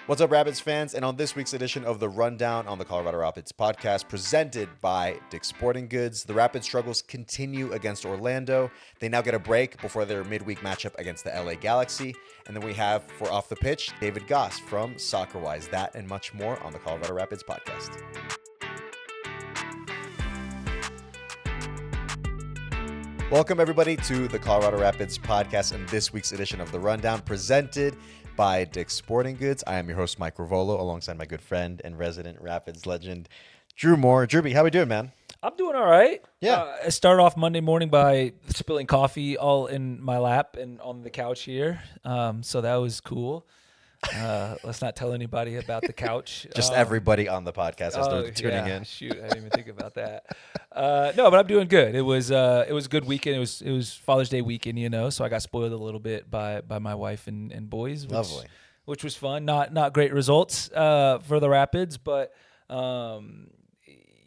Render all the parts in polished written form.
What's up, Rapids fans? And on this week's edition of The Rundown on the Colorado Rapids podcast, presented by Dick's Sporting Goods, the Rapids' struggles continue against Orlando. They now get a break before their midweek matchup against the LA Galaxy. And then we have, for Off the Pitch, David Goss from Soccerwise. That and much more on the Colorado Rapids podcast. Welcome, everybody, to the Colorado Rapids podcast and this week's edition of The Rundown, presented by Dick's Sporting Goods. I am your host, Mike Ravolo, alongside my good friend and resident Rapids legend, Drew Moore. Drewby, how we doing, man? I'm doing all right. Yeah. I started off Monday morning by spilling coffee all in my lap and on the couch here. So that was cool. Let's not tell anybody about the couch. Just everybody on the podcast as they're tuning in. Shoot, I didn't even think about that. No, but I'm doing good. It was a good weekend. It was Father's Day weekend, so I got spoiled a little bit by my wife and boys. Lovely. Which was fun. Not great results for the Rapids, but anytime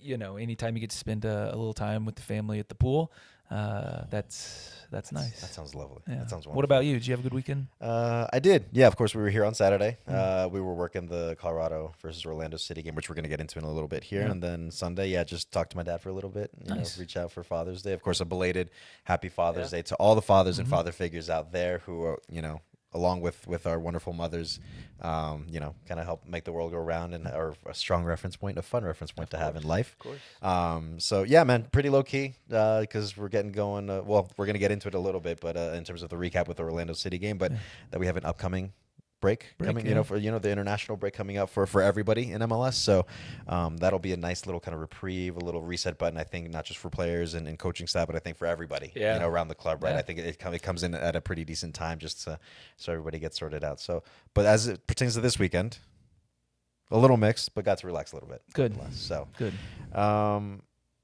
you get to spend a little time with the family at the pool, that's nice. That sounds lovely. Yeah. That sounds wonderful. What about you? Did you have a good weekend? I did. Yeah, of course, we were here on Saturday. We were working the Colorado versus Orlando City game, which we're going to get into in a little bit here. Yeah. And then Sunday, just talked to my dad for a little bit. Reach out for Father's Day. Of course, a belated happy Father's Day to all the fathers and father figures out there who are, along with our wonderful mothers, kind of help make the world go round and are a strong reference point, a fun reference point to have in life. Of course. So, yeah, man, pretty low-key because we're getting going. We're going to get into it a little bit, but in terms of the recap with the Orlando City game, but that we have an upcoming break coming, for the international break coming up for everybody in MLS. So that'll be a nice little kind of reprieve, a little reset button. I think not just for players and coaching staff, but I think for everybody, around the club, right? Yeah. I think it comes in at a pretty decent time just so everybody gets sorted out. So, but as it pertains to this weekend, a little mixed, but got to relax a little bit. Good. So good.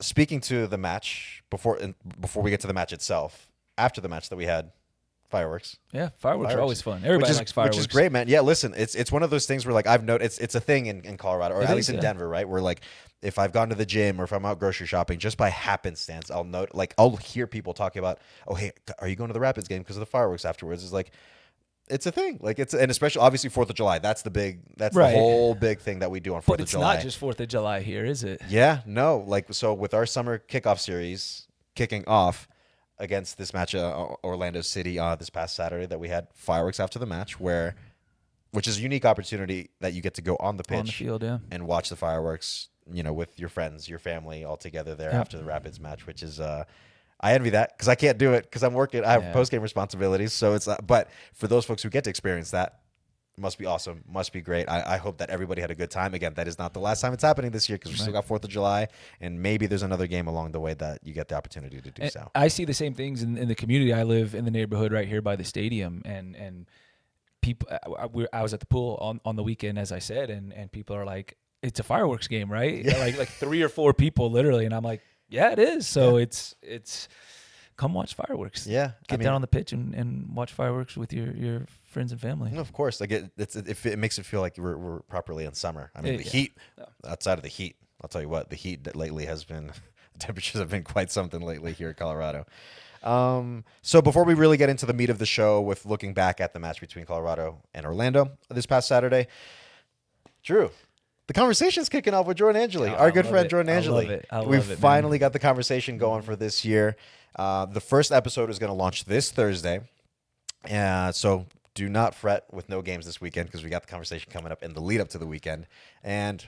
Speaking to the match before we get to the match itself, after the match that we had. Fireworks. Yeah, fireworks are always fun. Everybody likes fireworks. Which is great, man. Yeah, listen, it's one of those things where, like, I've noticed it's a thing in Colorado, or at least in Denver, right? Where, like, if I've gone to the gym or if I'm out grocery shopping, just by happenstance, I'll hear people talking about, oh, hey, are you going to the Rapids game because of the fireworks afterwards? It's like, it's a thing. Like, and especially, obviously, 4th of July. That's the whole big thing that we do on 4th of July. But it's not just 4th of July here, is it? Yeah, no. Like, so with our summer kickoff series kicking off, against this match, Orlando City, this past Saturday, that we had fireworks after the match, which is a unique opportunity that you get to go on the pitch, on the field, and watch the fireworks, with your friends, your family, all together there after the Rapids match, which is, I envy that because I can't do it because I'm working. I have post-game responsibilities, so it's. But for those folks who get to experience that, must be awesome. Must be great. I hope that everybody had a good time. Again, that is not the last time it's happening this year because we still got 4th of July, and maybe there's another game along the way that you get the opportunity to do so. I see the same things in the community. I live in the neighborhood right here by the stadium, and people. I was at the pool on the weekend, as I said, and people are like, "It's a fireworks game, right?" Yeah. Like 3 or 4 people literally, and I'm like, "Yeah, it is." So it's. Come watch fireworks. Yeah, get down on the pitch and watch fireworks with your friends and family. No, of course, like it makes it feel like we're properly in summer. I mean, the heat outside of the heat. I'll tell you what, the heat that lately has been. The temperatures have been quite something lately here in Colorado. So before we really get into the meat of the show, with looking back at the match between Colorado and Orlando this past Saturday, Drew. The conversation's kicking off with Jordan Angeli, our good friend Jordan Angeli. We've finally got the conversation going for this year. The first episode is going to launch this Thursday. So do not fret with no games this weekend because we got the conversation coming up in the lead up to the weekend. And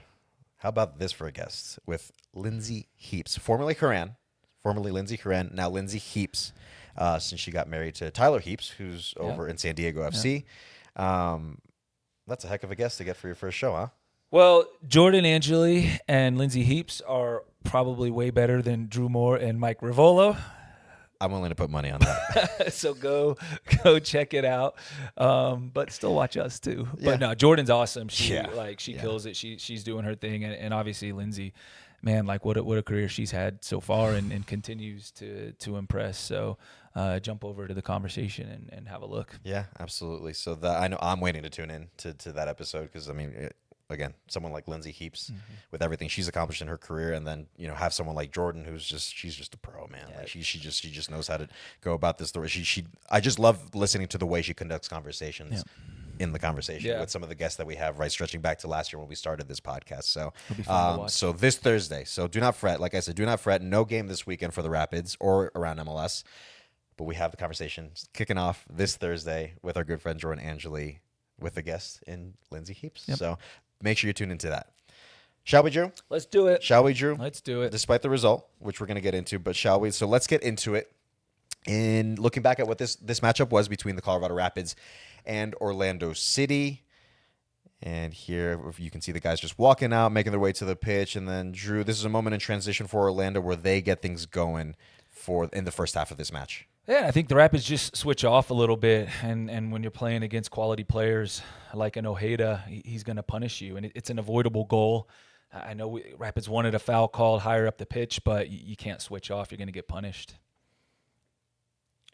how about this for a guest with Lindsay Heaps, formerly Lindsay Curran, now Lindsay Heaps, since she got married to Tyler Heaps, who's over in San Diego FC. That's a heck of a guest to get for your first show, huh? Well, Jordan Angeli and Lindsay Heaps are probably way better than Drew Moore and Mike Ravolo. I'm willing to put money on that. So go check it out. But still watch us too. Yeah. But no, Jordan's awesome. She kills it. She's doing her thing, and obviously Lindsay, man, like what a career she's had so far, and continues to impress. So jump over to the conversation and have a look. Yeah, absolutely. So I know I'm waiting to tune in to that episode because I mean. Again, someone like Lindsay Heaps, with everything she's accomplished in her career, and then have someone like Jordan, she's just a pro, man. Yeah. Like she just knows how to go about this. I just love listening to the way she conducts conversations in the conversation with some of the guests that we have, right, stretching back to last year when we started this podcast. So, It'll be fun to watch. so this Thursday. So do not fret. Like I said, do not fret. No game this weekend for the Rapids or around MLS. But we have the conversation kicking off this Thursday with our good friend Jordan Angeli with the guest in Lindsay Heaps. Yep. So make sure you tune into that. Shall we, Drew? Let's do it. Shall we, Drew? Let's do it. Despite the result, which we're going to get into, but shall we? So let's get into it. In looking back at what this matchup was between the Colorado Rapids and Orlando City. And here you can see the guys just walking out, making their way to the pitch. And then, Drew, this is a moment in transition for Orlando where they get things going in the first half of this match. Yeah, I think the Rapids just switch off a little bit, and when you're playing against quality players like an Ojeda, he's going to punish you, and it's an avoidable goal. I know Rapids wanted a foul called higher up the pitch, but you can't switch off. You're going to get punished.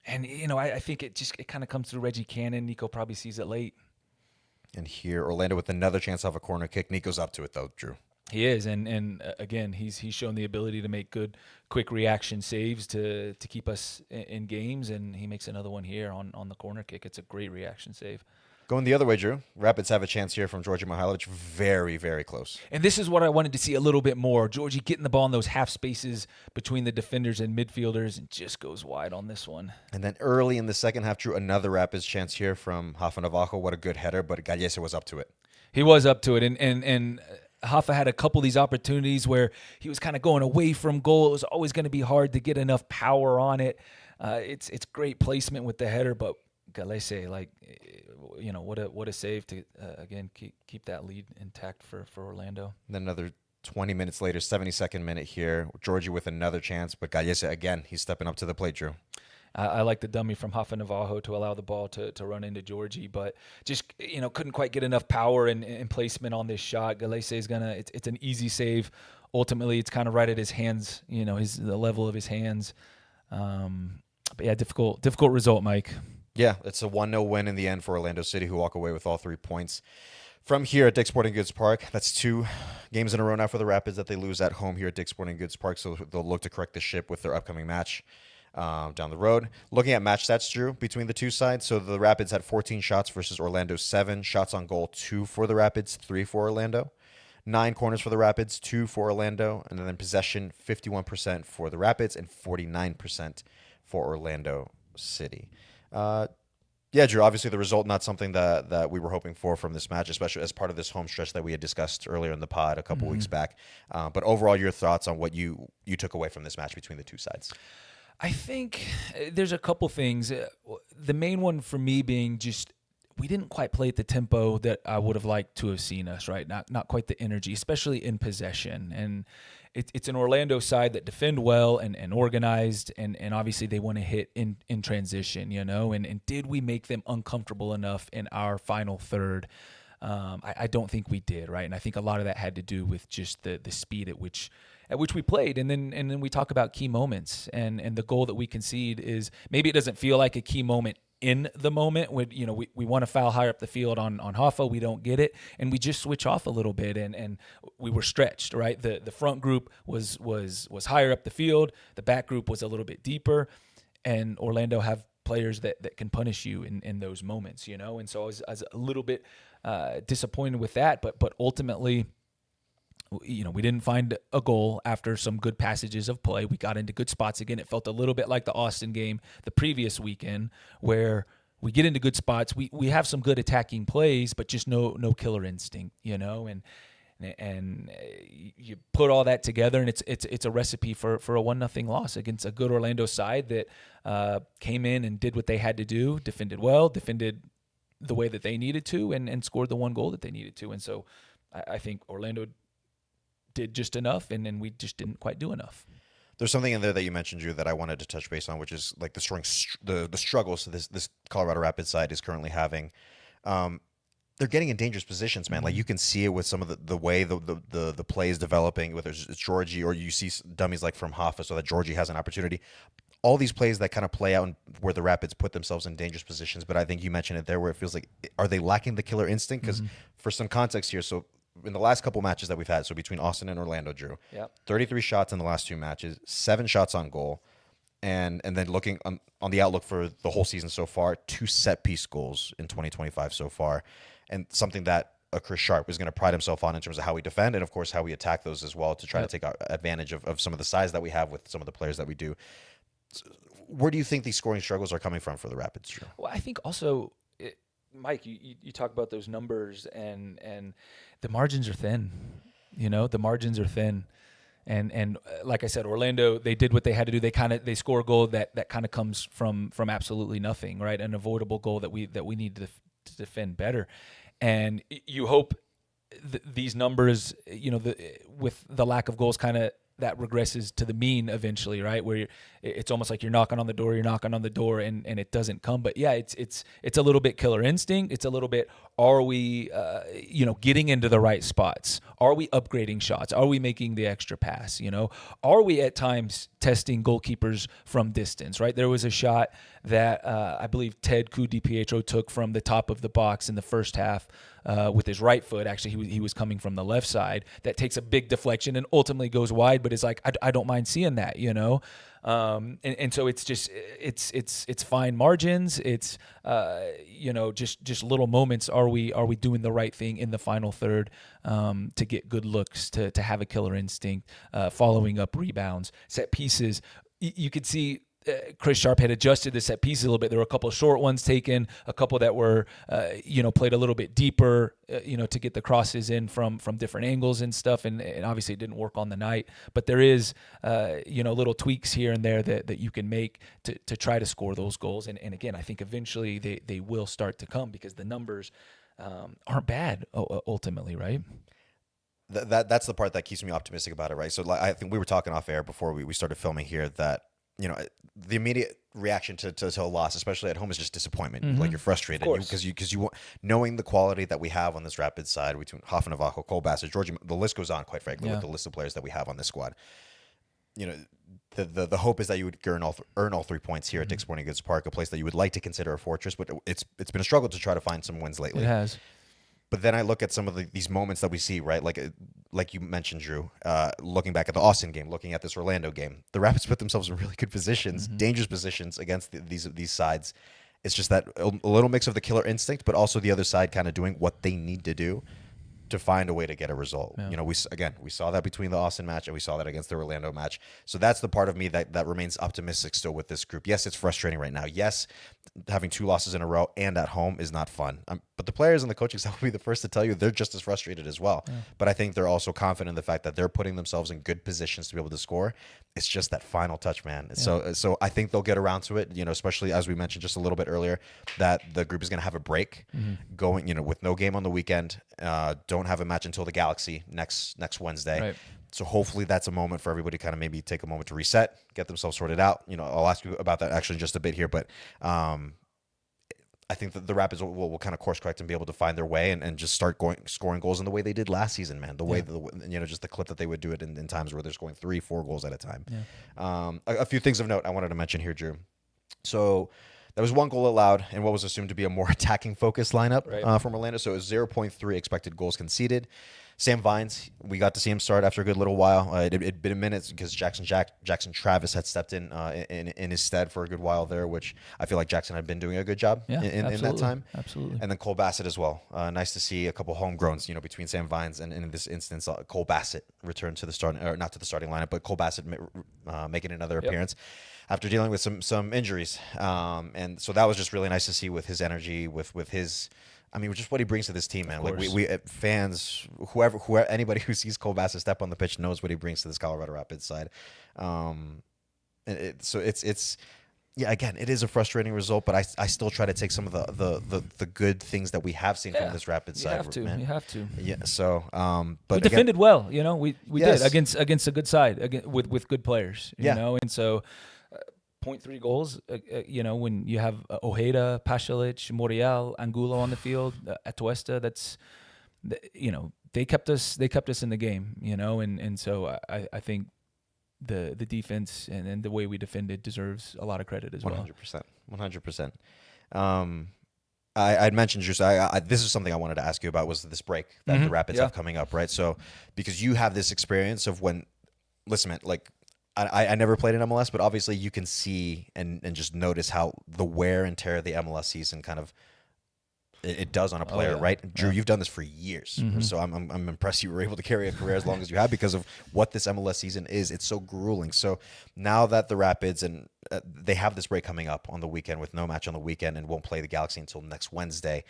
And, I think it kind of comes through Reggie Cannon. Nico probably sees it late. And here, Orlando with another chance off a corner kick. Nico's up to it, though, Drew. He is, and again, he's shown the ability to make good, quick reaction saves to keep us in games, and he makes another one here on the corner kick. It's a great reaction save. Going the other way, Drew. Rapids have a chance here from Georgi Mihailovic. Very, very close. And this is what I wanted to see a little bit more. Georgie getting the ball in those half spaces between the defenders and midfielders, and just goes wide on this one. And then early in the second half, Drew, another Rapids chance here from Rafa Navajo. What a good header, but Gallese was up to it. He was up to it, and Rafa had a couple of these opportunities where he was kind of going away from goal. It was always going to be hard to get enough power on it. It's great placement with the header, but Gallese, what a save to again keep that lead intact for Orlando. And then another 20 minutes later, 72nd minute here, Georgie with another chance, but Gallese again, he's stepping up to the plate, Drew. I like the dummy from Rafa Navajo to allow the ball to run into Georgie, but just couldn't quite get enough power and placement on this shot. Gallese is it's an easy save. Ultimately, it's kind of right at his hands, the level of his hands. But yeah, difficult result, Mike. Yeah, it's a 1-0 win in the end for Orlando City, who walk away with all 3 points. From here at Dick's Sporting Goods Park, that's 2 games in a row now for the Rapids that they lose at home here at Dick's Sporting Goods Park, so they'll look to correct the ship with their upcoming match down the road. Looking at match stats, Drew, between the two sides, so the Rapids had 14 shots versus Orlando's 7. Shots on goal, 2 for the Rapids, 3 for Orlando. 9 corners for the Rapids, 2 for Orlando. And then possession, 51% for the Rapids and 49% for Orlando City. Yeah, Drew, obviously the result not something that we were hoping for from this match, especially as part of this home stretch that we had discussed earlier in the pod a couple weeks back. But overall, your thoughts on what you took away from this match between the two sides? I think there's a couple things. The main one for me being just we didn't quite play at the tempo that I would have liked to have seen us, right? Not quite the energy, especially in possession. And it's an Orlando side that defend well and organized, and obviously they want to hit in transition, and did we make them uncomfortable enough in our final third? I don't think we did, right? And I think a lot of that had to do with just the speed at which we played. And then we talk about key moments, and the goal that we concede is maybe it doesn't feel like a key moment in the moment when we want to foul higher up the field on Hoffa, we don't get it, and we just switch off a little bit, and we were stretched, right? The front group was higher up the field, the back group was a little bit deeper, and Orlando have players that can punish you in those moments, and so I was a little bit disappointed with that, but ultimately, we didn't find a goal after some good passages of play. We got into good spots again. It felt a little bit like the Austin game the previous weekend, where we get into good spots. We have some good attacking plays, but just no killer instinct, and you put all that together, and it's a recipe for a 1-0 loss against a good Orlando side that came in and did what they had to do, defended well, defended the way that they needed to, and scored the one goal that they needed to. And so I think Orlando did just enough, and then we just didn't quite do enough. There's something in there that you mentioned, Drew, that I wanted to touch base on, which is like the struggles this Colorado Rapids side is currently having. They're getting in dangerous positions, man. Like you can see it with some of the way the play is developing, whether it's Georgie or you see dummies like from Hoffa, so that Georgie has an opportunity. All these plays that kind of play out where the Rapids put themselves in dangerous positions, but I think you mentioned it there where it feels like, are they lacking the killer instinct? Because for some context here, so in the last couple matches that we've had, so between Austin and Orlando, Drew, 33 shots in the last 2 matches, 7 shots on goal, and then looking on the outlook for the whole season so far, 2 set-piece goals in 2025 so far, and something that Chris Sharp is going to pride himself on in terms of how we defend and, of course, how we attack those as well to try to take advantage of some of the size that we have with some of the players that we do. Where do you think these scoring struggles are coming from for the Rapids, Drew? Well, I think also, Mike, you talk about those numbers and the margins are thin. The margins are thin. And like I said, Orlando, they did what they had to do. They score a goal that kind of comes from absolutely nothing, right? An avoidable goal that we need to defend better. And you hope these numbers, with the lack of goals, kind of that regresses to the mean eventually, right? Where it's almost like you're knocking on the door, and it doesn't come. But yeah, it's a little bit killer instinct. It's a little bit, are we, getting into the right spots? Are we upgrading shots? Are we making the extra pass? Are we at times testing goalkeepers from distance, right? There was a shot that I believe Ted DiPietro took from the top of the box in the first half with his right foot. Actually, he was coming from the left side. That takes a big deflection and ultimately goes wide, but it's like, I don't mind seeing that, and so it's just it's fine margins. It's just little moments. Are we doing the right thing in the final third to get good looks, to have a killer instinct, following up rebounds, set pieces? You could see Chris Sharp had adjusted the set pieces a little bit. There were a couple of short ones taken, a couple that were, played a little bit deeper, to get the crosses in from different angles and stuff. And obviously it didn't work on the night, but there is, little tweaks here and there that you can make to try to score those goals. And again, I think eventually they will start to come because the numbers aren't bad ultimately, right? That's the part that keeps me optimistic about it, right? So I think we were talking off air before we started filming here that, the immediate reaction to a loss, especially at home, is just disappointment. Mm-hmm. Like you're frustrated because you want, knowing the quality that we have on this Rapid side between Hoff and Navajo, Cole Bassett, Georgie, the list goes on, quite frankly, with the list of players that we have on this squad. The hope is that you would earn all 3 points here at Dick's Sporting Goods Park, a place that you would like to consider a fortress, but it's been a struggle to try to find some wins lately. It has. But then I look at some of these moments that we see, right? Like you mentioned, Drew, looking back at the Austin game, looking at this Orlando game, the Rapids put themselves in really good positions, dangerous positions against these sides. It's just that a little mix of the killer instinct, but also the other side kind of doing what they need to do to find a way to get a result. Yeah. We saw that between the Austin match and we saw that against the Orlando match. So that's the part of me that remains optimistic still with this group. Yes, it's frustrating right now. Yes, having 2 losses in a row and at home is not fun. But the players and the coaching staff will be the first to tell you they're just as frustrated as well. Yeah. But I think they're also confident in the fact that they're putting themselves in good positions to be able to score. It's just that final touch, man. Yeah. So I think they'll get around to it, especially as we mentioned just a little bit earlier, that the group is going to have a break going, with no game on the weekend. Don't have a match until the Galaxy next Wednesday. Right. So hopefully that's a moment for everybody to kind of maybe take a moment to reset, get themselves sorted out. I'll ask you about that actually in just a bit here, but I think that the Rapids will kind of course correct and be able to find their way and just start scoring goals in the way they did last season, man. The way just the clip that they would do it in times where they're scoring 3-4 goals at a time. Yeah. A few things of note I wanted to mention here, Drew. So there was 1 goal allowed in what was assumed to be a more attacking focused lineup from Orlando. So it was 0.3 expected goals conceded. Sam Vines, we got to see him start after a good little while. It'd been a minute because Jackson Travis had stepped in his stead for a good while there, which I feel like Jackson had been doing a good job in that time. Absolutely. And then Cole Bassett as well. Nice to see a couple homegrowns, between Sam Vines and in this instance, Cole Bassett returned to the starting, or not to the starting lineup, but Cole Bassett making another appearance after dealing with some injuries. And so that was just really nice to see with his energy, with his. Just what he brings to this team, man. Like we fans, whoever, anybody who sees Cole Bassett step on the pitch knows what he brings to this Colorado Rapids side. Again, it is a frustrating result, but I still try to take some of the good things that we have seen from this Rapids side. You have to. Yeah. So, but we defended well. We did against a good side with good players. You know, and so. 0.3 goals, when you have Ojeda, Pasalic, Morial, Angulo on the field, Atuesta, they kept us in the game, and so I think the defense and the way we defended deserves a lot of credit as well. 100%. I'd mentioned just this is something I wanted to ask you about was this break that the Rapids have coming up, right? So because you have this experience of when, listen, man, like I never played in MLS, but obviously you can see and just notice how the wear and tear of the MLS season kind of it does on a player, right? Drew, you've done this for years, so I'm impressed you were able to carry a career as long as you have because of what this MLS season is. It's so grueling. So now that the Rapids and they have this break coming up on the weekend with no match on the weekend and won't play the Galaxy until next Wednesday,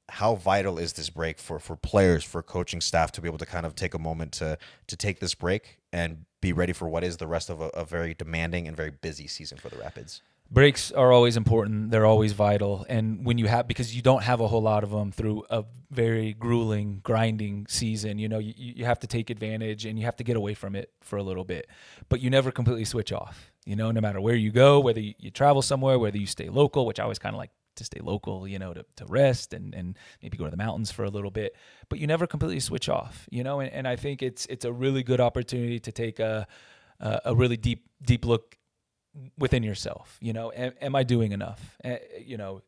how vital is this break for players, for coaching staff to be able to kind of take a moment to take this break and be ready for what is the rest of a very demanding and very busy season for the Rapids? Breaks are always important. They're always vital. And when you have, because you don't have a whole lot of them through a very grueling, grinding season, you have to take advantage and you have to get away from it for a little bit. But you never completely switch off, no matter where you go, whether you travel somewhere, whether you stay local, which I always kind of like to stay local, to rest and maybe go to the mountains for a little bit. But you never completely switch off, and I think it's a really good opportunity to take a really deep look within yourself. Am I doing enough?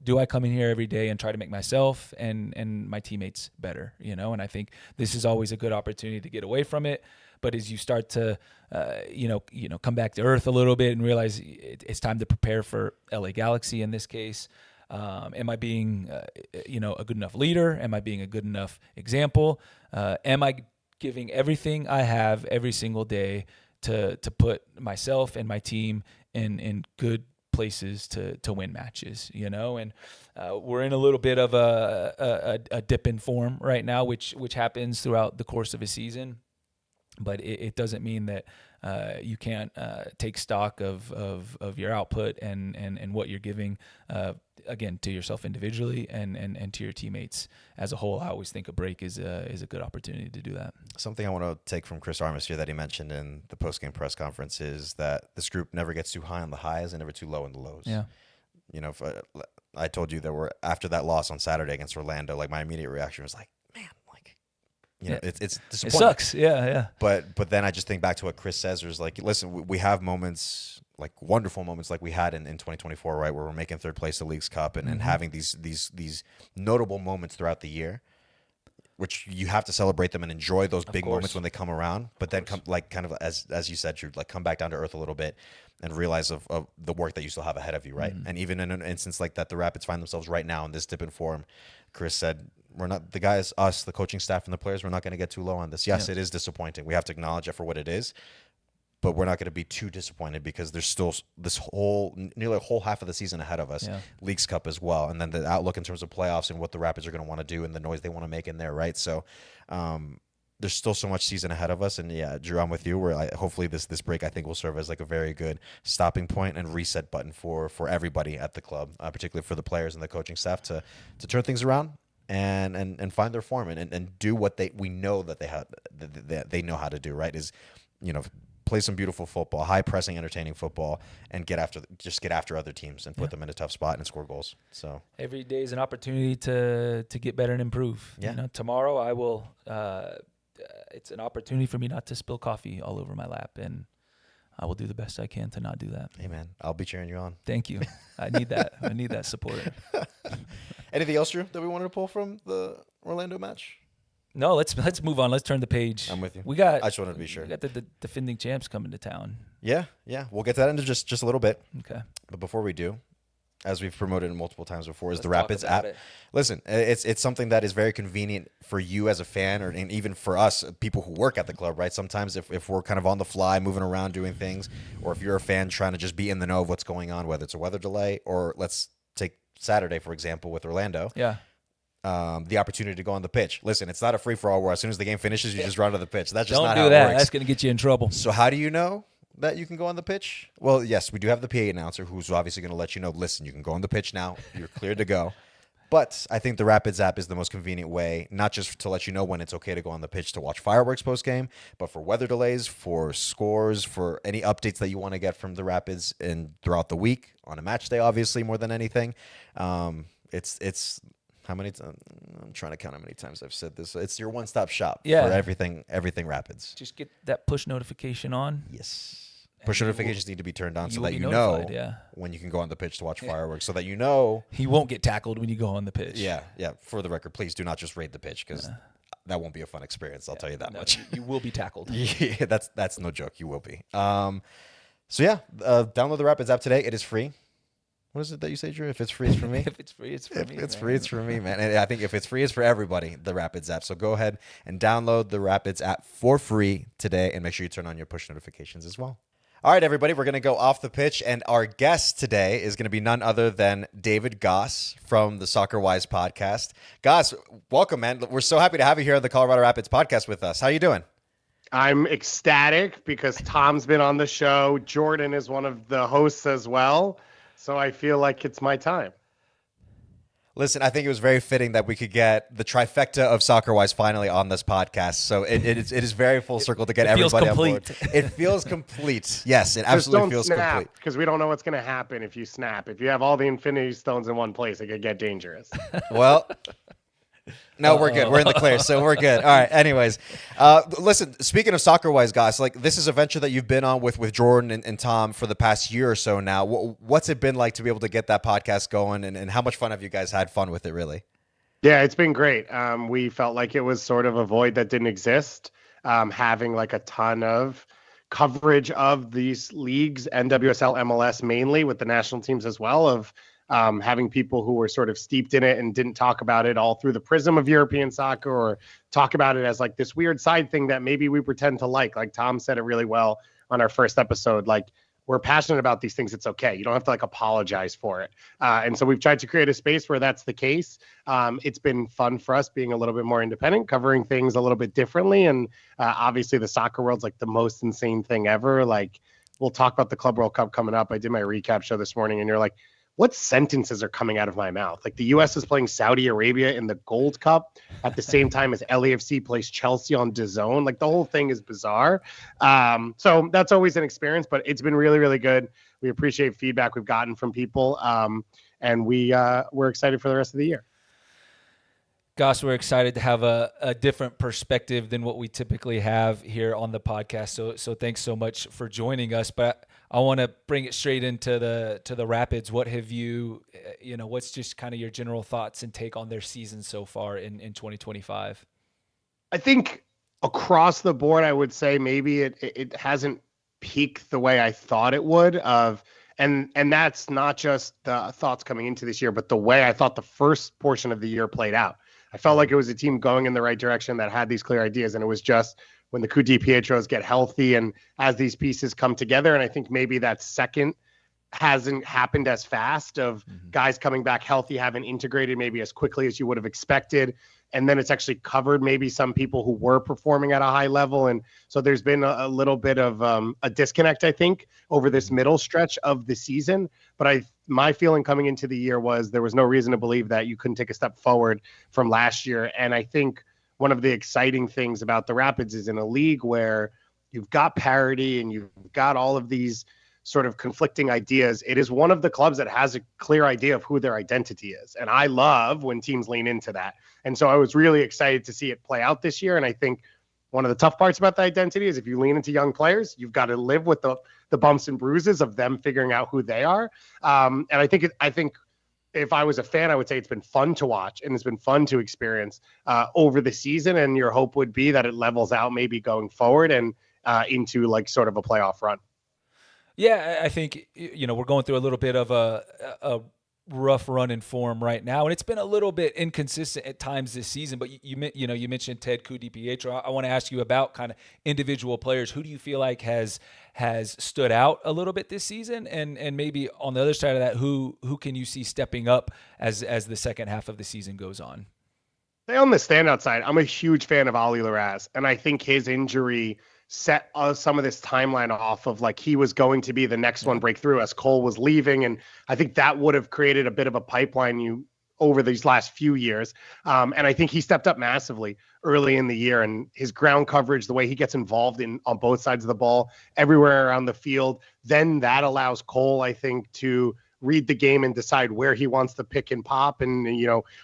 Do I come in here every day and try to make myself and my teammates better? And I think this is always a good opportunity to get away from it. But as you start to, come back to earth a little bit and realize it's time to prepare for LA Galaxy in this case. Am I being, a good enough leader? Am I being a good enough example? Am I giving everything I have every single day to put myself and my team in good places to win matches, and we're in a little bit of a dip in form right now, which happens throughout the course of a season, but it doesn't mean that you can't take stock of your output and what you're giving, again, to yourself individually and to your teammates as a whole. I always think a break is a good opportunity to do that. Something I want to take from Chris Armas here that he mentioned in the post-game press conference is that this group never gets too high on the highs and never too low on the lows. Yeah. If I told you that after that loss on Saturday against Orlando, like my immediate reaction was like, man, it's disappointing. It sucks. Yeah. But then I just think back to what Chris says. There's like, listen, we have moments, like wonderful moments like we had in 2024, right, where we're making third place the Leagues Cup and having these notable moments throughout the year, which you have to celebrate them and enjoy those big moments when they come around. But then come like kind of as you said, Drew, like come back down to earth a little bit and realize of the work that you still have ahead of you, right? And even in an instance like that, the Rapids find themselves right now in this dip in form. Chris said, we're not, the guys, us, the coaching staff and the players, we're not going to get too low on this. Yes, it is disappointing. We have to acknowledge it for what it is, but we're not going to be too disappointed because there's still this nearly a whole half of the season ahead of us, Leagues Cup as well, and then the outlook in terms of playoffs and what the Rapids are going to want to do and the noise they want to make in there, right? So there's still so much season ahead of us, and yeah, Drew, I'm with you. Hopefully this break I think will serve as like a very good stopping point and reset button for everybody at the club, particularly for the players and the coaching staff to turn things around and find their form and do what we know that they know how to do, right? Is play some beautiful football, high pressing, entertaining football, and get after other teams and put them in a tough spot and score goals. So every day is an opportunity to get better and improve. Yeah. Tomorrow I will. It's an opportunity for me not to spill coffee all over my lap, and I will do the best I can to not do that. Hey man, I'll be cheering you on. Thank you. I need that. I need that support. Anything else, Drew, that we wanted to pull from the Orlando match? No, let's move on. Let's turn the page. I'm with you. I just wanted to be sure. We got the defending champs coming to town. Yeah. We'll get to that into just a little bit. Okay. But before we do, as we've promoted multiple times before, is the Rapids app. Listen, it's something that is very convenient for you as a fan, and even for us, people who work at the club, right? Sometimes if we're kind of on the fly, moving around, doing things, or if you're a fan trying to just be in the know of what's going on, whether it's a weather delay or let's take Saturday, for example, with Orlando. Yeah. The opportunity to go on the pitch. Listen, it's not a free-for-all where as soon as the game finishes, you just run to the pitch. That's just not how it that. works. That's going to get you in trouble. So how do you know that you can go on the pitch? Well, yes, we do have the PA announcer who's obviously going to let you know, listen, you can go on the pitch now. You're cleared to go. But I think the Rapids app is the most convenient way, not just to let you know when it's okay to go on the pitch to watch fireworks post-game, but for weather delays, for scores, for any updates that you want to get from the Rapids and throughout the week, on a match day, obviously, more than anything. It's how many times? I'm trying to count how many times I've said this. It's your one-stop shop for everything Rapids. Just get that push notification on. Yes. Push notifications need to be turned on so that you know when you can go on the pitch to watch fireworks, so that you know he won't get tackled when you go on the pitch. Yeah. For the record, please do not just raid the pitch because that won't be a fun experience. I'll tell you that much. You will be tackled. Yeah, that's no joke. You will be. So yeah, download the Rapids app today. It is free. What is it that you say, Drew? If it's free, it's for me. If it's free, it's for me. If it's free, it's for me, man. And I think if it's free, it's for everybody, the Rapids app. So go ahead and download the Rapids app for free today, and make sure you turn on your push notifications as well. All right, everybody, we're going to go off the pitch, and our guest today is going to be none other than David Goss from the Soccerwise Podcast. Goss, welcome, man. We're so happy to have you here on the Colorado Rapids Podcast with us. How you doing? I'm ecstatic because Tom's been on the show. Jordan is one of the hosts as well, so I feel like it's my time. Listen, I think it was very fitting that we could get the trifecta of Soccerwise finally on this podcast. So it is very full circle to get everybody on board. It feels complete. Yes, it absolutely feels complete. Because we don't know what's going to happen if you snap. If you have all the Infinity Stones in one place, it could get dangerous. Well, no, we're good. We're in the clear, so we're good. All right. Anyways, listen, speaking of Soccerwise, guys, like this is a venture that you've been on with Jordan and Tom for the past year or so now. What's it been like to be able to get that podcast going, and how much fun have you guys had fun with it, really? Yeah, it's been great. We felt like it was sort of a void that didn't exist, having like a ton of coverage of these leagues, NWSL, MLS mainly, with the national teams as well, of having people who were sort of steeped in it and didn't talk about it all through the prism of European soccer, or talk about it as like this weird side thing that maybe we pretend to like. Like Tom said it really well on our first episode, like we're passionate about these things. It's okay. You don't have to like apologize for it. And so we've tried to create a space where that's the case. It's been fun for us being a little bit more independent, covering things a little bit differently. And obviously the soccer world's like the most insane thing ever. Like we'll talk about the Club World Cup coming up. I did my recap show this morning and you're like, what sentences are coming out of my mouth? Like the U.S. is playing Saudi Arabia in the Gold Cup at the same time as LAFC plays Chelsea on DAZN. Like the whole thing is bizarre. So that's always an experience, but it's been really, really good. We appreciate feedback we've gotten from people, and we're excited for the rest of the year. Goss, we're excited to have a different perspective than what we typically have here on the podcast. So thanks so much for joining us. But I want to bring it straight into the Rapids. What have you what's just kind of your general thoughts and take on their season so far in 2025? I think across the board, I would say maybe it hasn't peaked the way I thought it would. And that's not just the thoughts coming into this year, but the way I thought the first portion of the year played out. I felt like it was a team going in the right direction that had these clear ideas, and it was just when the Coup de Pietros get healthy and as these pieces come together. And I think maybe that second hasn't happened as fast of guys coming back healthy, haven't integrated maybe as quickly as you would have expected. And then it's actually covered maybe some people who were performing at a high level. And so there's been a little bit of a disconnect, I think, over this middle stretch of the season. But my feeling coming into the year was there was no reason to believe that you couldn't take a step forward from last year. And I think one of the exciting things about the Rapids is in a league where you've got parity and you've got all of these sort of conflicting ideas. It is one of the clubs that has a clear idea of who their identity is. And I love when teams lean into that. And so I was really excited to see it play out this year. And I think one of the tough parts about the identity is if you lean into young players, you've got to live with the bumps and bruises of them figuring out who they are. And I think if I was a fan, I would say it's been fun to watch and it's been fun to experience over the season. And your hope would be that it levels out maybe going forward and into like sort of a playoff run. Yeah, I think, we're going through a little bit of a rough run in form right now, and it's been a little bit inconsistent at times this season. But you mentioned Ted Coup de Pietro. I want to ask you about kind of individual players. Who do you feel like has stood out a little bit this season, and maybe on the other side of that, who can you see stepping up as the second half of the season goes on? On the standout side, I'm a huge fan of Ali Larraz, and I think his injury set some of this timeline off of like he was going to be the next one breakthrough as Cole was leaving. And I think that would have created a bit of a pipeline over these last few years. And I think he stepped up massively early in the year, and his ground coverage, the way he gets involved on both sides of the ball, everywhere around the field, then that allows Cole, I think, to read the game and decide where he wants to pick and pop and,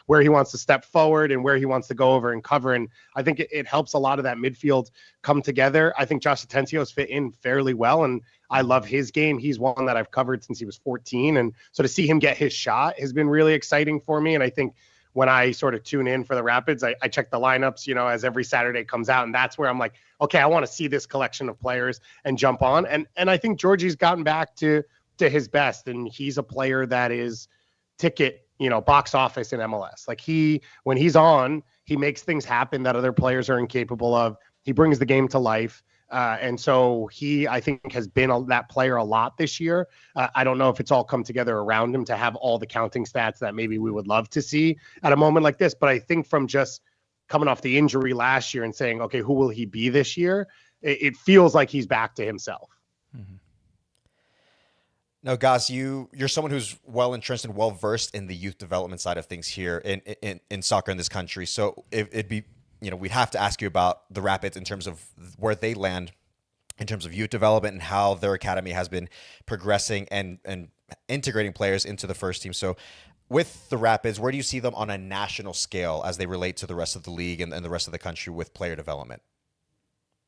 where he wants to step forward and where he wants to go over and cover. And I think it helps a lot of that midfield come together. I think Josh Atencio's fit in fairly well, and I love his game. He's one that I've covered since he was 14. And so to see him get his shot has been really exciting for me. And I think when I sort of tune in for the Rapids, I check the lineups, as every Saturday comes out. And that's where I'm like, okay, I want to see this collection of players and jump on. And I think Georgie's gotten back to his best. And he's a player that is ticket, box office in MLS. Like when he's on, he makes things happen that other players are incapable of. He brings the game to life. And so I think, has been that player a lot this year. I don't know if it's all come together around him to have all the counting stats that maybe we would love to see at a moment like this. But I think from just coming off the injury last year and saying, okay, who will he be this year? It feels like he's back to himself. Mm-hmm. Now, Gus, you're someone who's well entrenched and well versed in the youth development side of things here in soccer in this country. So it'd be, we'd have to ask you about the Rapids in terms of where they land in terms of youth development and how their academy has been progressing and integrating players into the first team. So with the Rapids, where do you see them on a national scale as they relate to the rest of the league and the rest of the country with player development?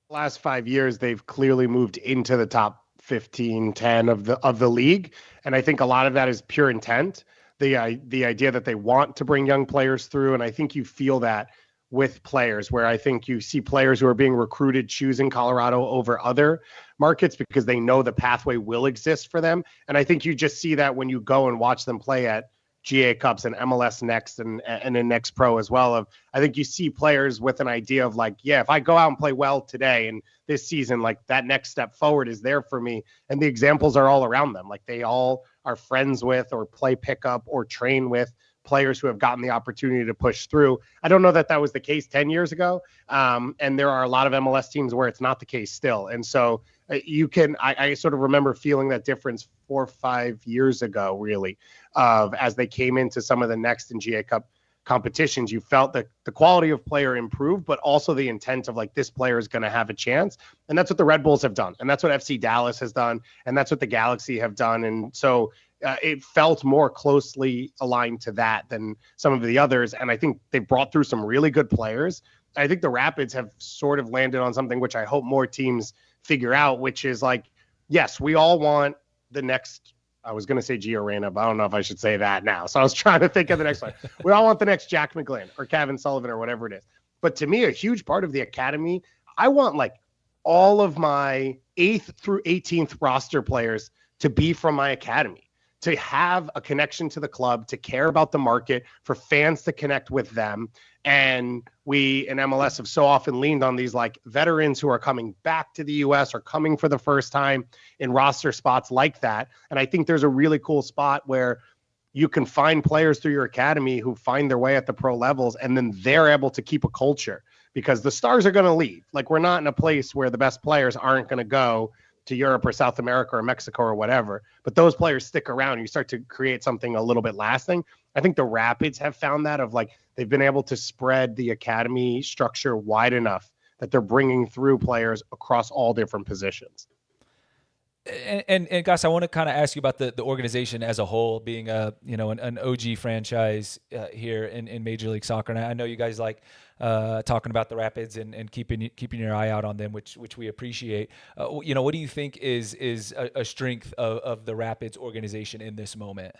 Last 5 years, they've clearly moved into the top 15, 10 of the league. And I think a lot of that is pure intent. The idea that they want to bring young players through. And I think you feel that with players, where I think you see players who are being recruited choosing Colorado over other markets because they know the pathway will exist for them. And I think you just see that when you go and watch them play at GA Cups and MLS Next and in Next Pro as well. I think you see players with an idea of like, yeah, if I go out and play well today and this season, like that next step forward is there for me. And the examples are all around them. Like they all are friends with or play pickup or train with players who have gotten the opportunity to push through. I don't know that was the case 10 years ago. And there are a lot of MLS teams where it's not the case still. And so I sort of remember feeling that difference 4 or 5 years ago, really, as they came into some of the Next and GA Cup competitions. You felt that the quality of player improved, but also the intent of like, this player is going to have a chance. And that's what the Red Bulls have done. And that's what FC Dallas has done. And that's what the Galaxy have done. And so it felt more closely aligned to that than some of the others. And I think they brought through some really good players. I think the Rapids have sort of landed on something which I hope more teams figure out, which is like, yes, we all want the next, I was going to say Gio Reyna, but I don't know if I should say that now. So I was trying to think of the next one. We all want the next Jack McGlynn or Kevin Sullivan or whatever it is. But to me, a huge part of the academy, I want like all of my 8th through 18th roster players to be from my academy, to have a connection to the club, to care about the market, for fans to connect with them. And we in MLS have so often leaned on these like veterans who are coming back to the US or coming for the first time in roster spots like that. And I think there's a really cool spot where you can find players through your academy who find their way at the pro levels, and then they're able to keep a culture because the stars are going to leave. Like we're not in a place where the best players aren't going to go to Europe or South America or Mexico or whatever, but those players stick around. You start to create something a little bit lasting. I think the Rapids have found that of like, they've been able to spread the academy structure wide enough that they're bringing through players across all different positions. And Gus, I want to kind of ask you about the organization as a whole, being an OG franchise here in Major League Soccer. And I know you guys like talking about the Rapids and keeping your eye out on them, which we appreciate. What do you think is a strength of the Rapids organization in this moment?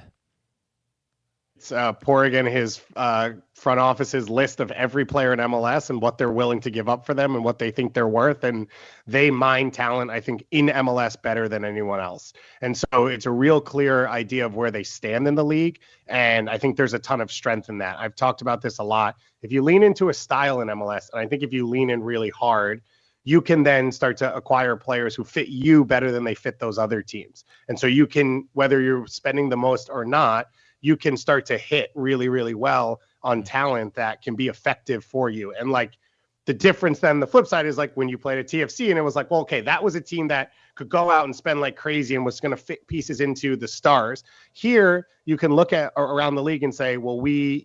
It's pouring in his front office's list of every player in MLS and what they're willing to give up for them and what they think they're worth. And they mine talent, I think, in MLS better than anyone else. And so it's a real clear idea of where they stand in the league. And I think there's a ton of strength in that. I've talked about this a lot. If you lean into a style in MLS, and I think if you lean in really hard, you can then start to acquire players who fit you better than they fit those other teams. And so you can, whether you're spending the most or not, you can start to hit really, really well on talent that can be effective for you. And like the difference then, the flip side is like when you played at TFC and it was like, well, okay, that was a team that could go out and spend like crazy and was going to fit pieces into the stars. Here, you can look at around the league and say, well, we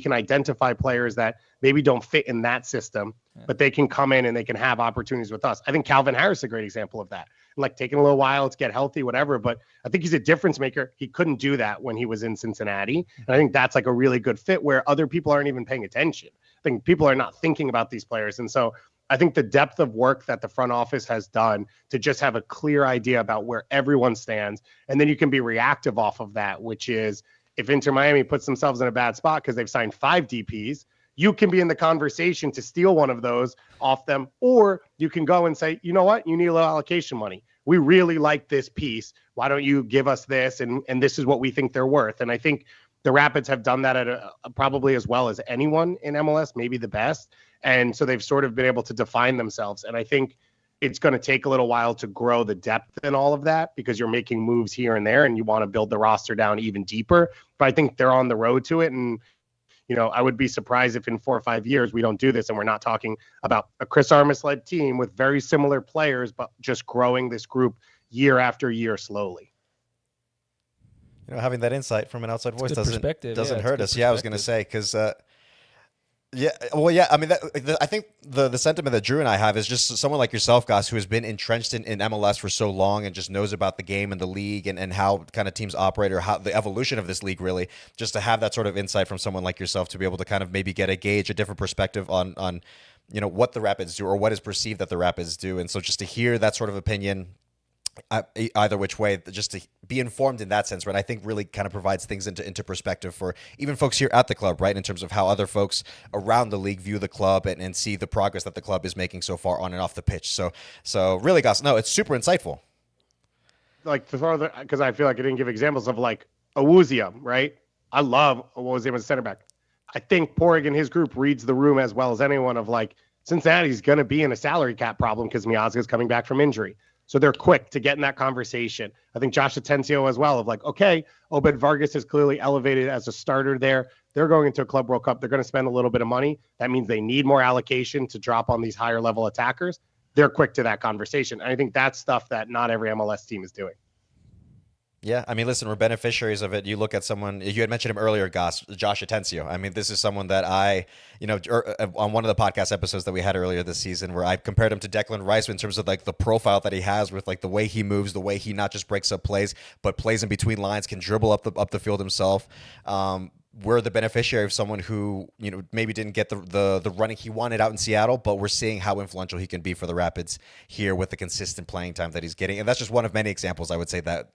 can identify players that maybe don't fit in that system, but they can come in and they can have opportunities with us. I think Calvin Harris is a great example of that. Like taking a little while to get healthy, whatever. But I think he's a difference maker. He couldn't do that when he was in Cincinnati. And I think that's like a really good fit where other people aren't even paying attention. I think people are not thinking about these players. And so I think the depth of work that the front office has done to just have a clear idea about where everyone stands. And then you can be reactive off of that, which is if Inter Miami puts themselves in a bad spot because they've signed 5 DPs, you can be in the conversation to steal one of those off them, or you can go and say, you know what, you need a little allocation money. We really like this piece. Why don't you give us this? And this is what we think they're worth. And I think the Rapids have done that at probably as well as anyone in MLS, maybe the best. And so they've sort of been able to define themselves. And I think it's going to take a little while to grow the depth in all of that because you're making moves here and there and you want to build the roster down even deeper. But I think they're on the road to it. And, I would be surprised if in 4 or 5 years we don't do this and we're not talking about a Chris Armas-led team with very similar players, but just growing this group year after year slowly. Having that insight from an outside voice doesn't hurt us. Yeah, I was going to say, because I mean, I think the sentiment that Drew and I have is just someone like yourself, Gus, who has been entrenched in MLS for so long and just knows about the game and the league and how kind of teams operate or how the evolution of this league, really, just to have that sort of insight from someone like yourself to be able to kind of maybe get a gauge, a different perspective on what the Rapids do or what is perceived that the Rapids do. And so just to hear that sort of opinion, either which way, just to be informed in that sense, right, I think really kind of provides things into perspective for even folks here at the club, right, in terms of how other folks around the league view the club and see the progress that the club is making so far on and off the pitch. So really, Gus, no, it's super insightful. Like, because I feel like I didn't give examples of like Awuzia, right? I love Awuzia as a center back. I think Porig and his group reads the room as well as anyone of like, Cincinnati's going to be in a salary cap problem because Miazga's coming back from injury. So they're quick to get in that conversation. I think Josh Atencio as well of like, okay, Obed Vargas is clearly elevated as a starter there. They're going into a Club World Cup. They're going to spend a little bit of money. That means they need more allocation to drop on these higher level attackers. They're quick to that conversation. And I think that's stuff that not every MLS team is doing. Yeah, I mean, listen, we're beneficiaries of it. You look at someone, you had mentioned him earlier, Josh Atencio. I mean, this is someone that I, on one of the podcast episodes that we had earlier this season where I compared him to Declan Rice in terms of like the profile that he has with like the way he moves, the way he not just breaks up plays, but plays in between lines, can dribble up the field himself. We're the beneficiary of someone who, maybe didn't get the running he wanted out in Seattle, but we're seeing how influential he can be for the Rapids here with the consistent playing time that he's getting. And that's just one of many examples, I would say, that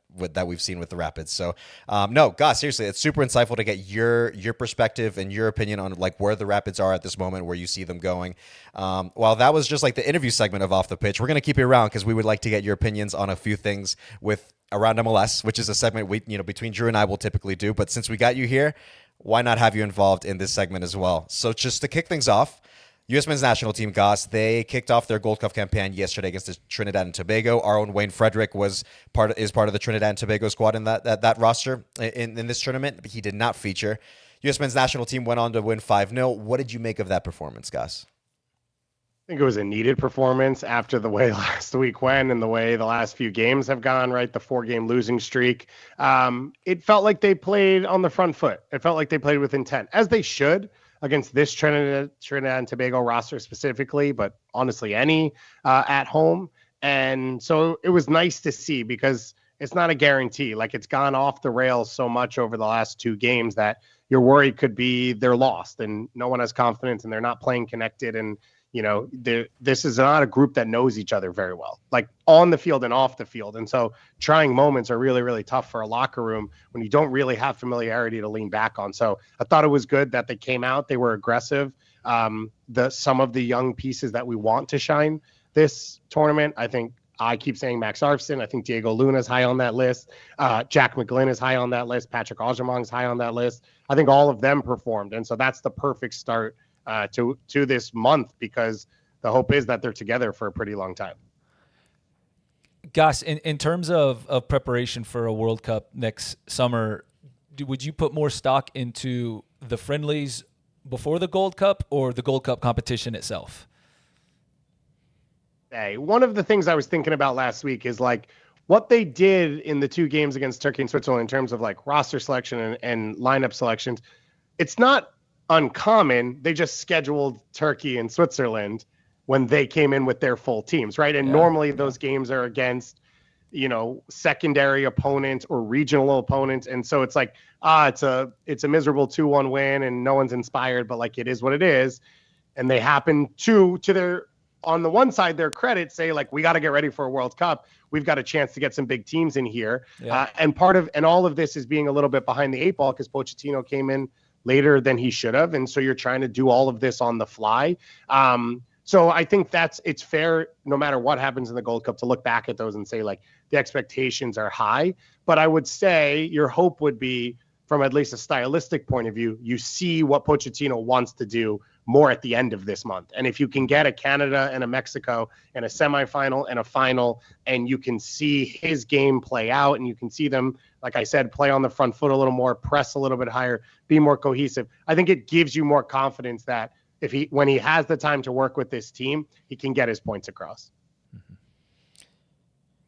we've seen with the Rapids. So, no, Gus, seriously, it's super insightful to get your perspective and your opinion on like where the Rapids are at this moment, where you see them going. While that was just like the interview segment of Off the Pitch, we're going to keep you around because we would like to get your opinions on a few things around MLS, which is a segment we, between Drew and I will typically do. But since we got you here, why not have you involved in this segment as well? So just to kick things off, U.S. men's national team, Goss, they kicked off their Gold Cup campaign yesterday against the Trinidad and Tobago. Our own Wayne Frederick is part of the Trinidad and Tobago squad in that roster in this tournament, but he did not feature. U.S. men's national team went on to win 5-0. What did you make of that performance, Goss? I think it was a needed performance after the way last week went and the way the last few games have gone, right? The 4-game losing streak. It felt like they played on the front foot. It felt like they played with intent, as they should against this Trinidad and Tobago roster specifically, but honestly, any at home. And so it was nice to see because it's not a guarantee. Like, it's gone off the rails so much over the last 2 games that you're worried could be they're lost and no one has confidence and they're not playing connected. And this is not a group that knows each other very well, like on the field and off the field. And so trying moments are really, really tough for a locker room when you don't really have familiarity to lean back on. So I thought it was good that they came out. They were aggressive. Some of the young pieces that we want to shine this tournament, I keep saying Max Arfson. I think Diego Luna is high on that list. Jack McGlynn is high on that list. Patrick Aljamaang is high on that list. I think all of them performed. And so that's the perfect start to this month, because the hope is that they're together for a pretty long time. Gus, in terms of preparation for a World Cup next summer, would you put more stock into the friendlies before the Gold Cup or the Gold Cup competition itself? Hey, one of the things I was thinking about last week is like what they did in the 2 games against Turkey and Switzerland in terms of like roster selection and lineup selections. It's not uncommon. They just scheduled Turkey and Switzerland when they came in with their full teams, right? And normally those games are against, secondary opponents or regional opponents. And so it's like, it's a miserable 2-1 win and no one's inspired, but like it is what it is. And they happen to their on the one side, their credit say like, we got to get ready for a World Cup. We've got a chance to get some big teams in here. Yeah. And all of this is being a little bit behind the eight ball because Pochettino came in later than he should have. And so you're trying to do all of this on the fly. So I think it's fair, no matter what happens in the Gold Cup, to look back at those and say like the expectations are high. But I would say your hope would be, from at least a stylistic point of view, you see what Pochettino wants to do more at the end of this month. And if you can get a Canada and a Mexico and a semifinal and a final, and you can see his game play out, and you can see them, like I said, play on the front foot a little more, press a little bit higher, be more cohesive, I think it gives you more confidence that when he has the time to work with this team, he can get his points across.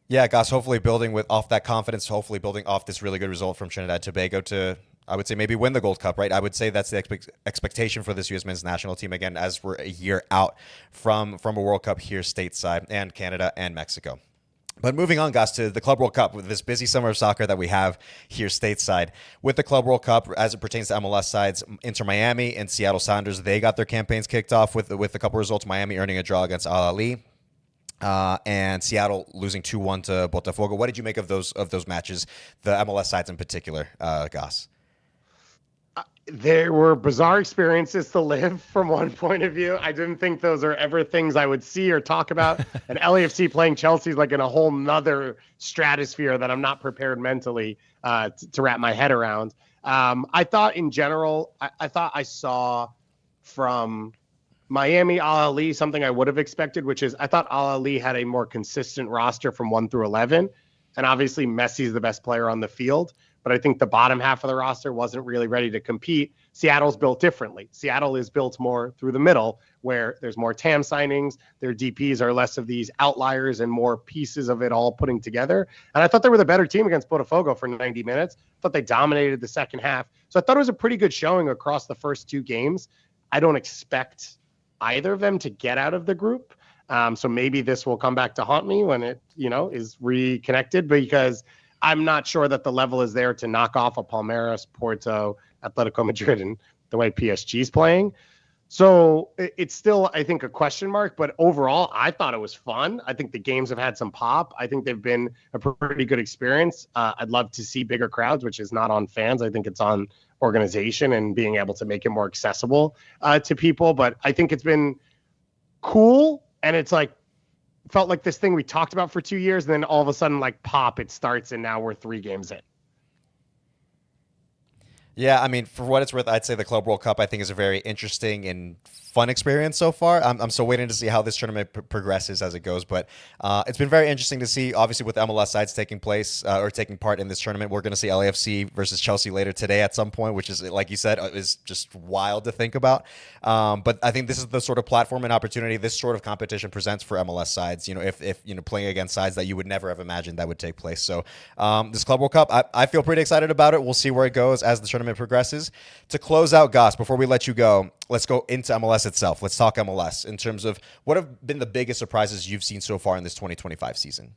Yeah, Gus, hopefully building off that confidence, hopefully building off this really good result from Trinidad and Tobago to, I would say, maybe win the Gold Cup, right? I would say that's the expectation for this U.S. men's national team, again, as we're a year out from a World Cup here stateside, and Canada and Mexico. But moving on, Gus, to the Club World Cup, with this busy summer of soccer that we have here stateside. With the Club World Cup, as it pertains to MLS sides, Inter Miami and Seattle Sounders, they got their campaigns kicked off with a couple results. Miami earning a draw against Al Ahly, and Seattle losing 2-1 to Botafogo. What did you make of those matches, the MLS sides in particular, Gus? There were bizarre experiences to live from one point of view. I didn't think those are ever things I would see or talk about. And LAFC playing Chelsea is like in a whole nother stratosphere that I'm not prepared mentally to wrap my head around. I thought in general, I thought I saw from Miami, Al Ahly, something I would have expected, which is I thought Al Ahly had a more consistent roster from 1 through 11. And obviously Messi is the best player on the field. But I think the bottom half of the roster wasn't really ready to compete. Seattle's built differently. Seattle is built more through the middle, where there's more TAM signings. Their DPs are less of these outliers and more pieces of it all putting together. And I thought they were the better team against Botafogo for 90 minutes. I thought they dominated the second half. So I thought it was a pretty good showing across the first 2 games. I don't expect either of them to get out of the group. So maybe this will come back to haunt me when it, is reconnected, because I'm not sure that the level is there to knock off a Palmeiras, Porto, Atletico Madrid, and the way PSG is playing. So it's still, I think, a question mark. But overall, I thought it was fun. I think the games have had some pop. I think they've been a pretty good experience. I'd love to see bigger crowds, which is not on fans. I think it's on organization and being able to make it more accessible to people. But I think it's been cool. And it's like, felt like this thing we talked about for 2 years, and then all of a sudden, like, pop, it starts, and now we're 3 games in. Yeah, I mean, for what it's worth, I'd say the Club World Cup, I think, is a very interesting and fun experience so far. I'm still waiting to see how this tournament progresses as it goes, but it's been very interesting to see, obviously, with MLS sides taking place or taking part in this tournament. We're going to see LAFC versus Chelsea later today at some point, which is, like you said, is just wild to think about. But I think this is the sort of platform and opportunity this sort of competition presents for MLS sides, if playing against sides that you would never have imagined that would take place. So this Club World Cup, I feel pretty excited about it. We'll see where it goes as the tournament progresses. To close out, Goss, before we let you go, let's go into MLS itself. Let's talk MLS in terms of what have been the biggest surprises you've seen so far in this 2025 season.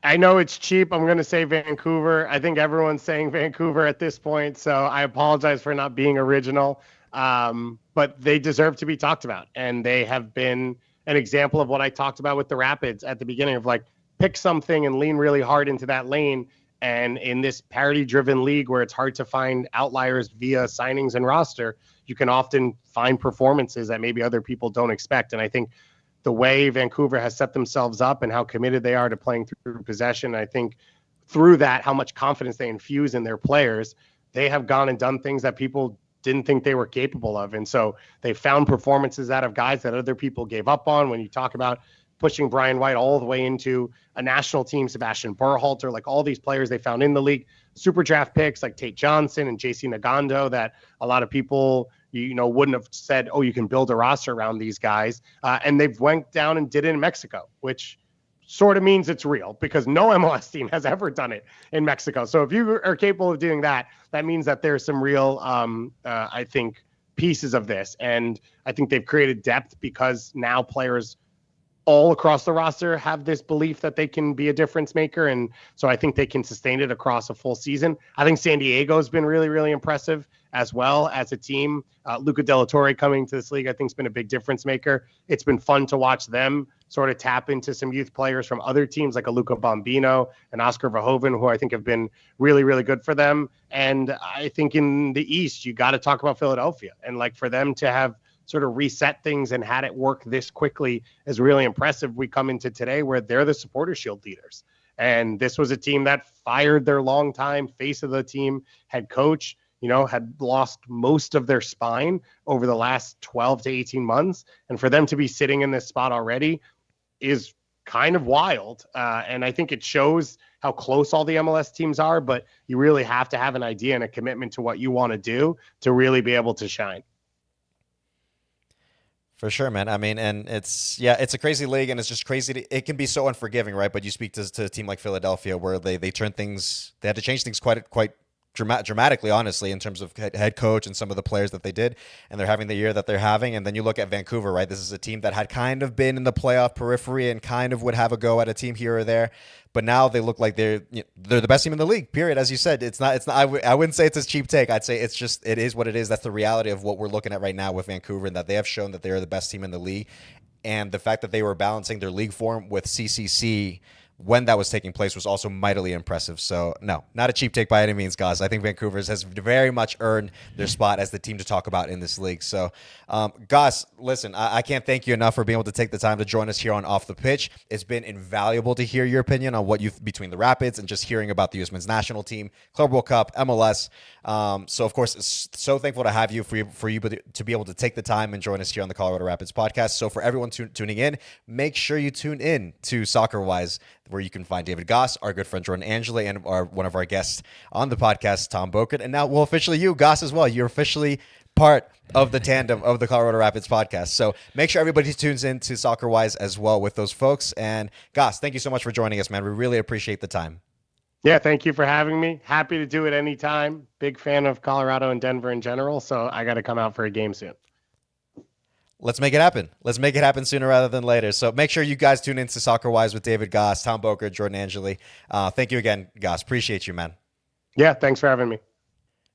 I know it's cheap. I'm going to say Vancouver. I think everyone's saying Vancouver at this point, so I apologize for not being original. But they deserve to be talked about, and they have been an example of what I talked about with the Rapids at the beginning of, like, pick something and lean really hard into that lane. And in this parity-driven league where it's hard to find outliers via signings and roster, you can often find performances that maybe other people don't expect. And I think the way Vancouver has set themselves up and how committed they are to playing through possession, I think through that, how much confidence they infuse in their players, they have gone and done things that people didn't think they were capable of. And so they found performances out of guys that other people gave up on. When you talk about pushing Brian White all the way into a national team, Sebastian Berhalter, like all these players they found in the league, super draft picks like Tate Johnson and JC Nagando that a lot of people, wouldn't have said, oh, you can build a roster around these guys. And they've went down and did it in Mexico, which sort of means it's real because no MLS team has ever done it in Mexico. So if you are capable of doing that, that means that there's some real, I think, pieces of this. And I think they've created depth because now players all across the roster have this belief that they can be a difference maker. And so I think they can sustain it across a full season. I think San Diego's been really, really impressive as well as a team. Luca De La Torre coming to this league, I think, has been a big difference maker. It's been fun to watch them sort of tap into some youth players from other teams like a Luca Bombino and Oscar Verhoeven, who I think have been really, really good for them. And I think in the East, you got to talk about Philadelphia. And like for them to have sort of reset things and had it work this quickly is really impressive. We come into today where they're the Supporters Shield leaders. And this was a team that fired their longtime face of the team, head coach, had lost most of their spine over the last 12 to 18 months. And for them to be sitting in this spot already is kind of wild. And I think it shows how close all the MLS teams are, but you really have to have an idea and a commitment to what you want to do to really be able to shine. For sure, man. I mean, and it's a crazy league, and it's just crazy. It can be so unforgiving, right? But you speak to a team like Philadelphia, where they turn things, they had to change things quite dramatically, honestly, in terms of head coach and some of the players that they did, and they're having the year that they're having. And then you look at Vancouver, right? This is a team that had kind of been in the playoff periphery and kind of would have a go at a team here or there, but now they look like they're the best team in the league. Period. As you said, it's not. I wouldn't say it's a cheap take. I'd say it is what it is. That's the reality of what we're looking at right now with Vancouver, and that they have shown that they are the best team in the league, and the fact that they were balancing their league form with CCC when that was taking place was also mightily impressive. So, no, not a cheap take by any means, guys. I think Vancouver has very much earned their spot as the team to talk about in this league. So, Gus, listen, I can't thank you enough for being able to take the time to join us here on Off the Pitch. It's been invaluable to hear your opinion on what you've between the Rapids and just hearing about the U.S. Men's National Team, Club World Cup, MLS. So, of course, so thankful to have you for you to be able to take the time and join us here on the Colorado Rapids podcast. So, for everyone tuning in, make sure you tune in to Soccerwise, where you can find David Goss, our good friend Jordan Angeli, and one of our guests on the podcast, Tom Bokert. And now, officially you, Goss, as well. You're officially part of the tandem of the Colorado Rapids podcast. So make sure everybody tunes in to Soccerwise as well with those folks. And Goss, thank you so much for joining us, man. We really appreciate the time. Yeah, thank you for having me. Happy to do it anytime. Big fan of Colorado and Denver in general, so I got to come out for a game soon. Let's make it happen. Let's make it happen sooner rather than later. So make sure you guys tune in to Soccerwise with David Goss, Tom Bokert, Jordan Angeli. Thank you again, Goss. Appreciate you, man. Yeah, thanks for having me.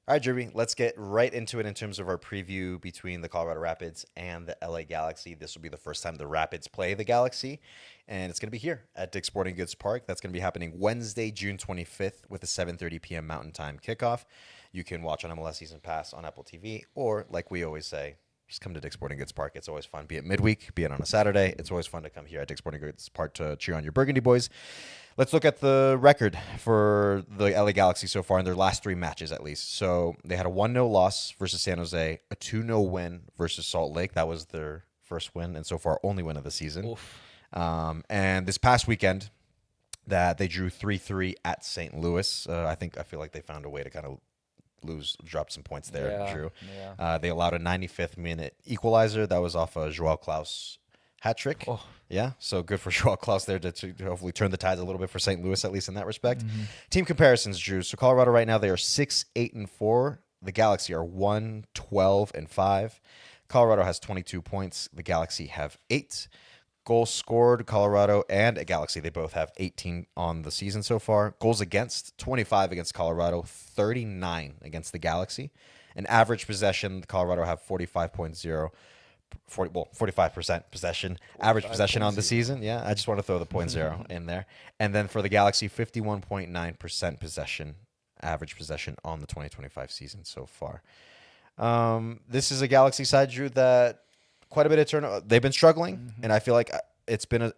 All right, Jeremy, let's get right into it in terms of our preview between the Colorado Rapids and the LA Galaxy. This will be the first time the Rapids play the Galaxy, and it's going to be here at Dick's Sporting Goods Park. That's going to be happening Wednesday, June 25th with a 7:30 p.m. Mountain Time kickoff. You can watch on MLS Season Pass on Apple TV, or like we always say, just come to Dick's Sporting Goods Park. It's always fun, be it midweek, be it on a Saturday. It's always fun to come here at Dick's Sporting Goods Park to cheer on your Burgundy boys. Let's look at the record for the LA Galaxy so far in their last 3 matches, at least. So they had a 1-0 loss versus San Jose, a 2-0 win versus Salt Lake. That was their first win, and so far only win of the season. And this past weekend, that they drew 3-3 at St. Louis. I feel like they found a way to kind of drop some points there, Drew. Yeah. They allowed a 95th minute equalizer. That was off a Joao Klaus hat trick. Oh. Yeah, so good for Joao Klaus there to hopefully turn the tides a little bit for St. Louis, at least in that respect. Mm-hmm. Team comparisons, Drew. So Colorado right now, they are 6-8-4. The Galaxy are 1-12-5. Colorado has 22 points. The Galaxy have 8. Goals scored, Colorado and Galaxy, they both have 18 on the season so far. Goals against, 25 against Colorado, 39 against the Galaxy. An average possession, Colorado have 45% possession. Average possession on the season. Yeah, I just want to throw the 0.0 in there. And then for the Galaxy, 51.9% possession, average possession on the 2025 season so far. This is a Galaxy side, Drew, that quite a bit of turnover. They've been struggling, and I feel like it's been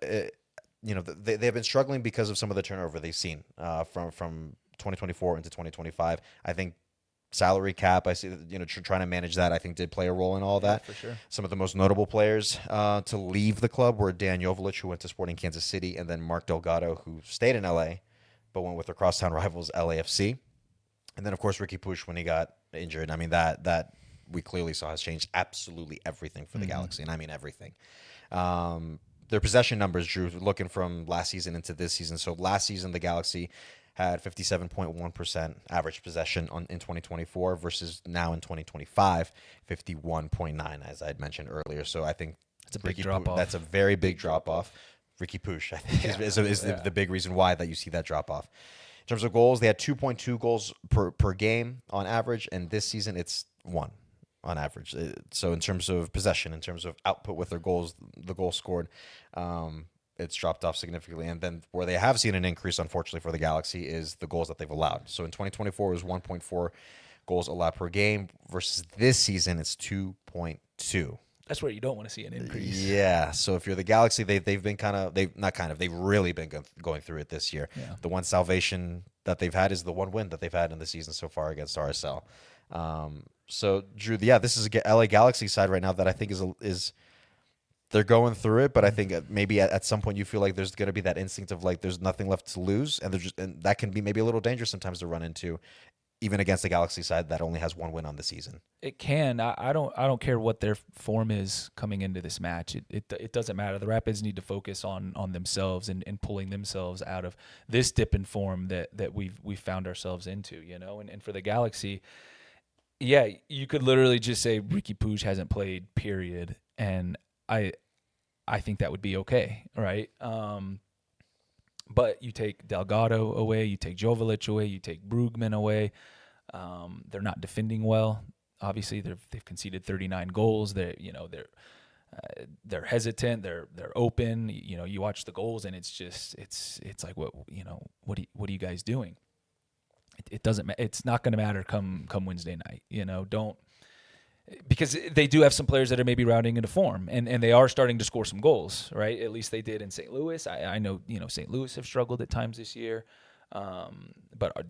they've been struggling because of some of the turnover they've seen from 2024 into 2025. I think salary cap, I see, trying to manage that, I think did play a role in all that. For sure. Some of the most notable players to leave the club were Dan Joveljic, who went to Sporting Kansas City, and then Mark Delgado, who stayed in LA, but went with their crosstown rivals LAFC. And then, of course, Ricky Puig when he got injured. I mean, that we clearly saw has changed absolutely everything for the Galaxy, and I mean everything. Their possession numbers, Drew, looking from last season into this season. So last season, the Galaxy had 57.1% average possession in 2024 versus now in 2025, 51.9, as I had mentioned earlier. So I think it's a big drop-off. That's a very big drop-off. Ricky Puig, I think, is the big reason why that you see that drop-off. terms of goals, they had 2.2 goals per game on average, and this season it's 1 on average. So in terms of possession, in terms of output with their goals, the goals scored, it's dropped off significantly. And then where they have seen an increase, unfortunately for the Galaxy, is the goals that they've allowed. So in 2024, it was 1.4 goals allowed per game versus this season, it's 2.2. That's where you don't want to see an increase. Yeah. So if you're the Galaxy, they've really been going through it this year. Yeah. The one salvation that they've had is the one win that they've had in the season so far against RSL. So Drew, this is a LA Galaxy side right now that I think is they're going through it, but I think maybe at some point you feel like there's going to be that instinct of like there's nothing left to lose, and that can be maybe a little dangerous sometimes to run into, even against the Galaxy side that only has 1 win on the season. It can. I don't care what their form is coming into this match. It doesn't matter. The Rapids need to focus on themselves and pulling themselves out of this dip in form that we've found ourselves into, and for the Galaxy, yeah, you could literally just say Riqui Puig hasn't played, period, and I think that would be okay, right? But you take Delgado away, you take Joveljic away, you take Brugman away. They're not defending well. Obviously, they've conceded 39 goals. They're hesitant. They're open. You watch the goals, and it's just it's like what are you guys doing? It doesn't. It's not going to matter come Wednesday night. Don't. Because they do have some players that are maybe rounding into form, and they are starting to score some goals, right? At least they did in St. Louis. I know, St. Louis have struggled at times this year, but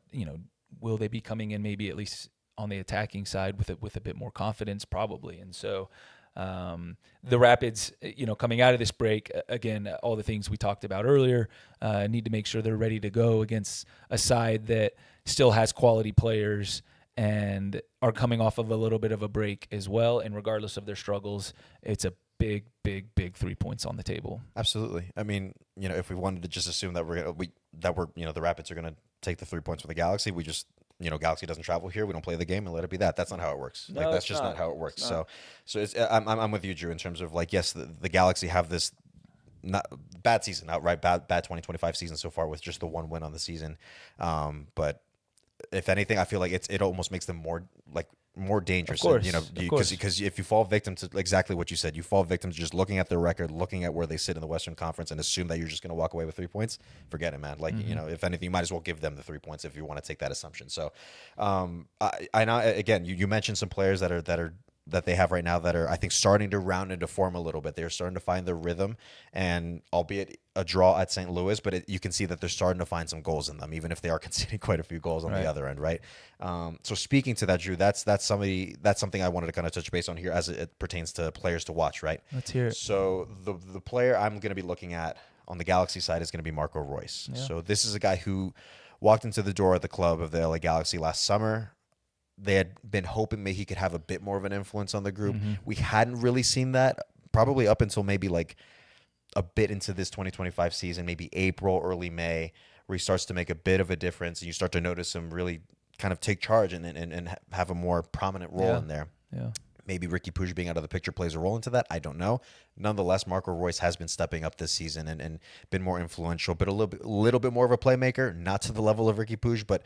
will they be coming in maybe at least on the attacking side with a bit more confidence? Probably. And so the Rapids, coming out of this break, again, all the things we talked about earlier, need to make sure they're ready to go against a side that still has quality players and are coming off of a little bit of a break as well. And regardless of their struggles, it's a big 3 points on the table. Absolutely. I mean, if we wanted to just assume that the Rapids are gonna take the 3 points from the Galaxy, we just Galaxy doesn't travel here, we don't play the game and let it be that. That's not how it works. No, that's just not how it works. So it's, I'm with you, Drew, in terms of like, yes, the Galaxy have this not bad season, outright bad 2025 season so far with just the 1 win on the season, but if anything, I feel like it almost makes them more dangerous. Of course, because if you fall victim to exactly what you said, you fall victim to just looking at their record, looking at where they sit in the Western Conference, and assume that you're just going to walk away with 3 points. Forget it, man. Like if anything, you might as well give them the 3 points if you want to take that assumption. So, I know again, you mentioned some players that they have right now that are, I think, starting to round into form a little bit. They're starting to find their rhythm, and albeit a draw at St. Louis, but you can see that they're starting to find some goals in them, even if they are conceding quite a few goals on the other end, right? So speaking to that, Drew, that's something I wanted to kind of touch base on here as it pertains to players to watch, right? Let's hear it. So the player I'm going to be looking at on the Galaxy side is going to be Marco Reus. Yeah. So this is a guy who walked into the door at the club of the LA Galaxy last summer. They had been hoping maybe he could have a bit more of an influence on the group. We hadn't really seen that probably up until maybe like a bit into this 2025 season, maybe April, early May, where he starts to make a bit of a difference, and you start to notice him really kind of take charge and have a more prominent role in there. Yeah. Maybe Riqui Puig being out of the picture plays a role into that. I don't know. Nonetheless, Marco Reus has been stepping up this season and been more influential, but a little bit more of a playmaker, not to the level of Riqui Puig, but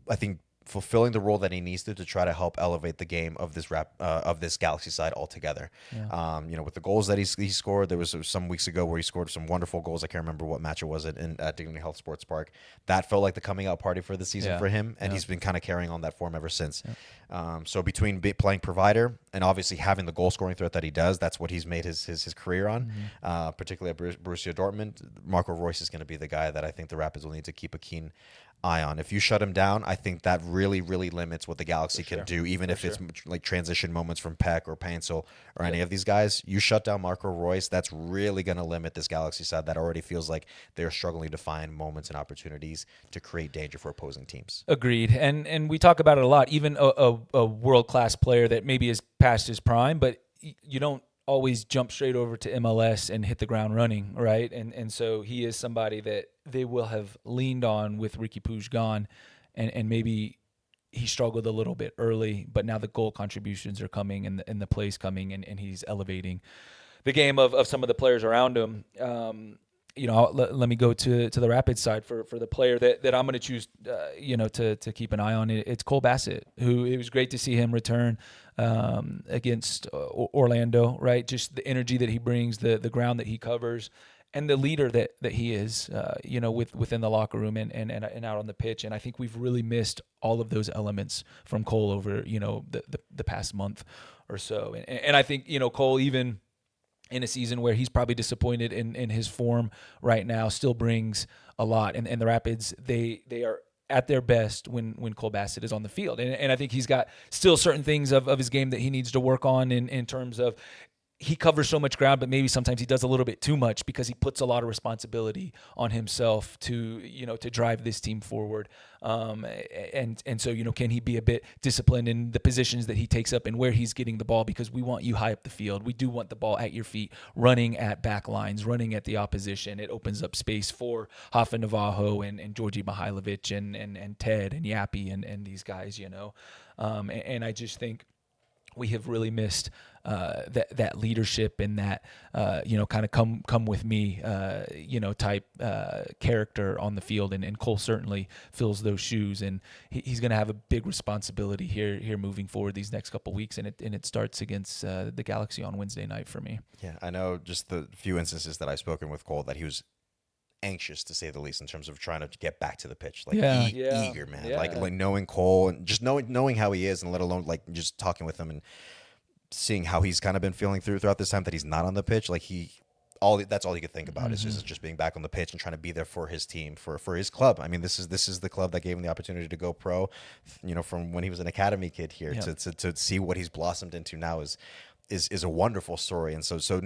I think fulfilling the role that he needs to try to help elevate the game of this Galaxy side altogether. Yeah. With the goals that he scored, there was some weeks ago where he scored some wonderful goals. I can't remember what match it was at Dignity Health Sports Park. That felt like the coming out party for the season for him, and he's been kind of carrying on that form ever since. Yeah. So between playing provider and obviously having the goal scoring threat that he does, that's what he's made his career on. Particularly at Borussia Dortmund, Marco Reus is going to be the guy that I think the Rapids will need to keep a keen eye on. If you shut him down, I think that really limits what the Galaxy can do, even if it's like transition moments from Peck or Paintsel or any of these guys. You shut down Marco Reus, that's really going to limit this Galaxy side that already feels like they're struggling to find moments and opportunities to create danger for opposing teams. Agreed. And we talk about it a lot. Even a world-class player that maybe is past his prime, but you don't always jump straight over to MLS and hit the ground running, right? And so he is somebody that they will have leaned on with Riqui Puig gone, and maybe he struggled a little bit early, but now the goal contributions are coming and the plays coming, and he's elevating the game of some of the players around him. let me go to the Rapids side for the player that I'm going to choose, to keep an eye on. It's Cole Bassett, who it was great to see him return against Orlando, right? Just the energy that he brings, the ground that he covers, and the leader that he is, within the locker room and out on the pitch. And I think we've really missed all of those elements from Cole over, the past month or so. And I think, Cole, even in a season where he's probably disappointed in his form right now, still brings a lot. And the Rapids, they are at their best when Cole Bassett is on the field. And I think he's got still certain things of his game that he needs to work on in terms of he covers so much ground, but maybe sometimes he does a little bit too much because he puts a lot of responsibility on himself to drive this team forward. And so, can he be a bit disciplined in the positions that he takes up and where he's getting the ball? Because we want you high up the field. We do want the ball at your feet, running at back lines, running at the opposition. It opens up space for Hafa Navajo and Georgi Mihailovic and Ted and Yappy and these guys, and I just think we have really missed that leadership and that kind of come with me type character on the field, and Cole certainly fills those shoes, and he's going to have a big responsibility here moving forward these next couple of weeks, and it starts against the Galaxy on Wednesday night for me. Yeah, I know just the few instances that I've spoken with Cole that he was anxious, to say the least, in terms of trying to get back to the pitch, eager, man. Yeah. Like knowing Cole and just knowing how he is, and let alone like just talking with him and seeing how he's kind of been feeling throughout this time that he's not on the pitch. Like that's all he could think about is just being back on the pitch and trying to be there for his team, for his club. I mean, this is the club that gave him the opportunity to go pro, from when he was an academy kid here. Yeah. To see what he's blossomed into now is a wonderful story. And so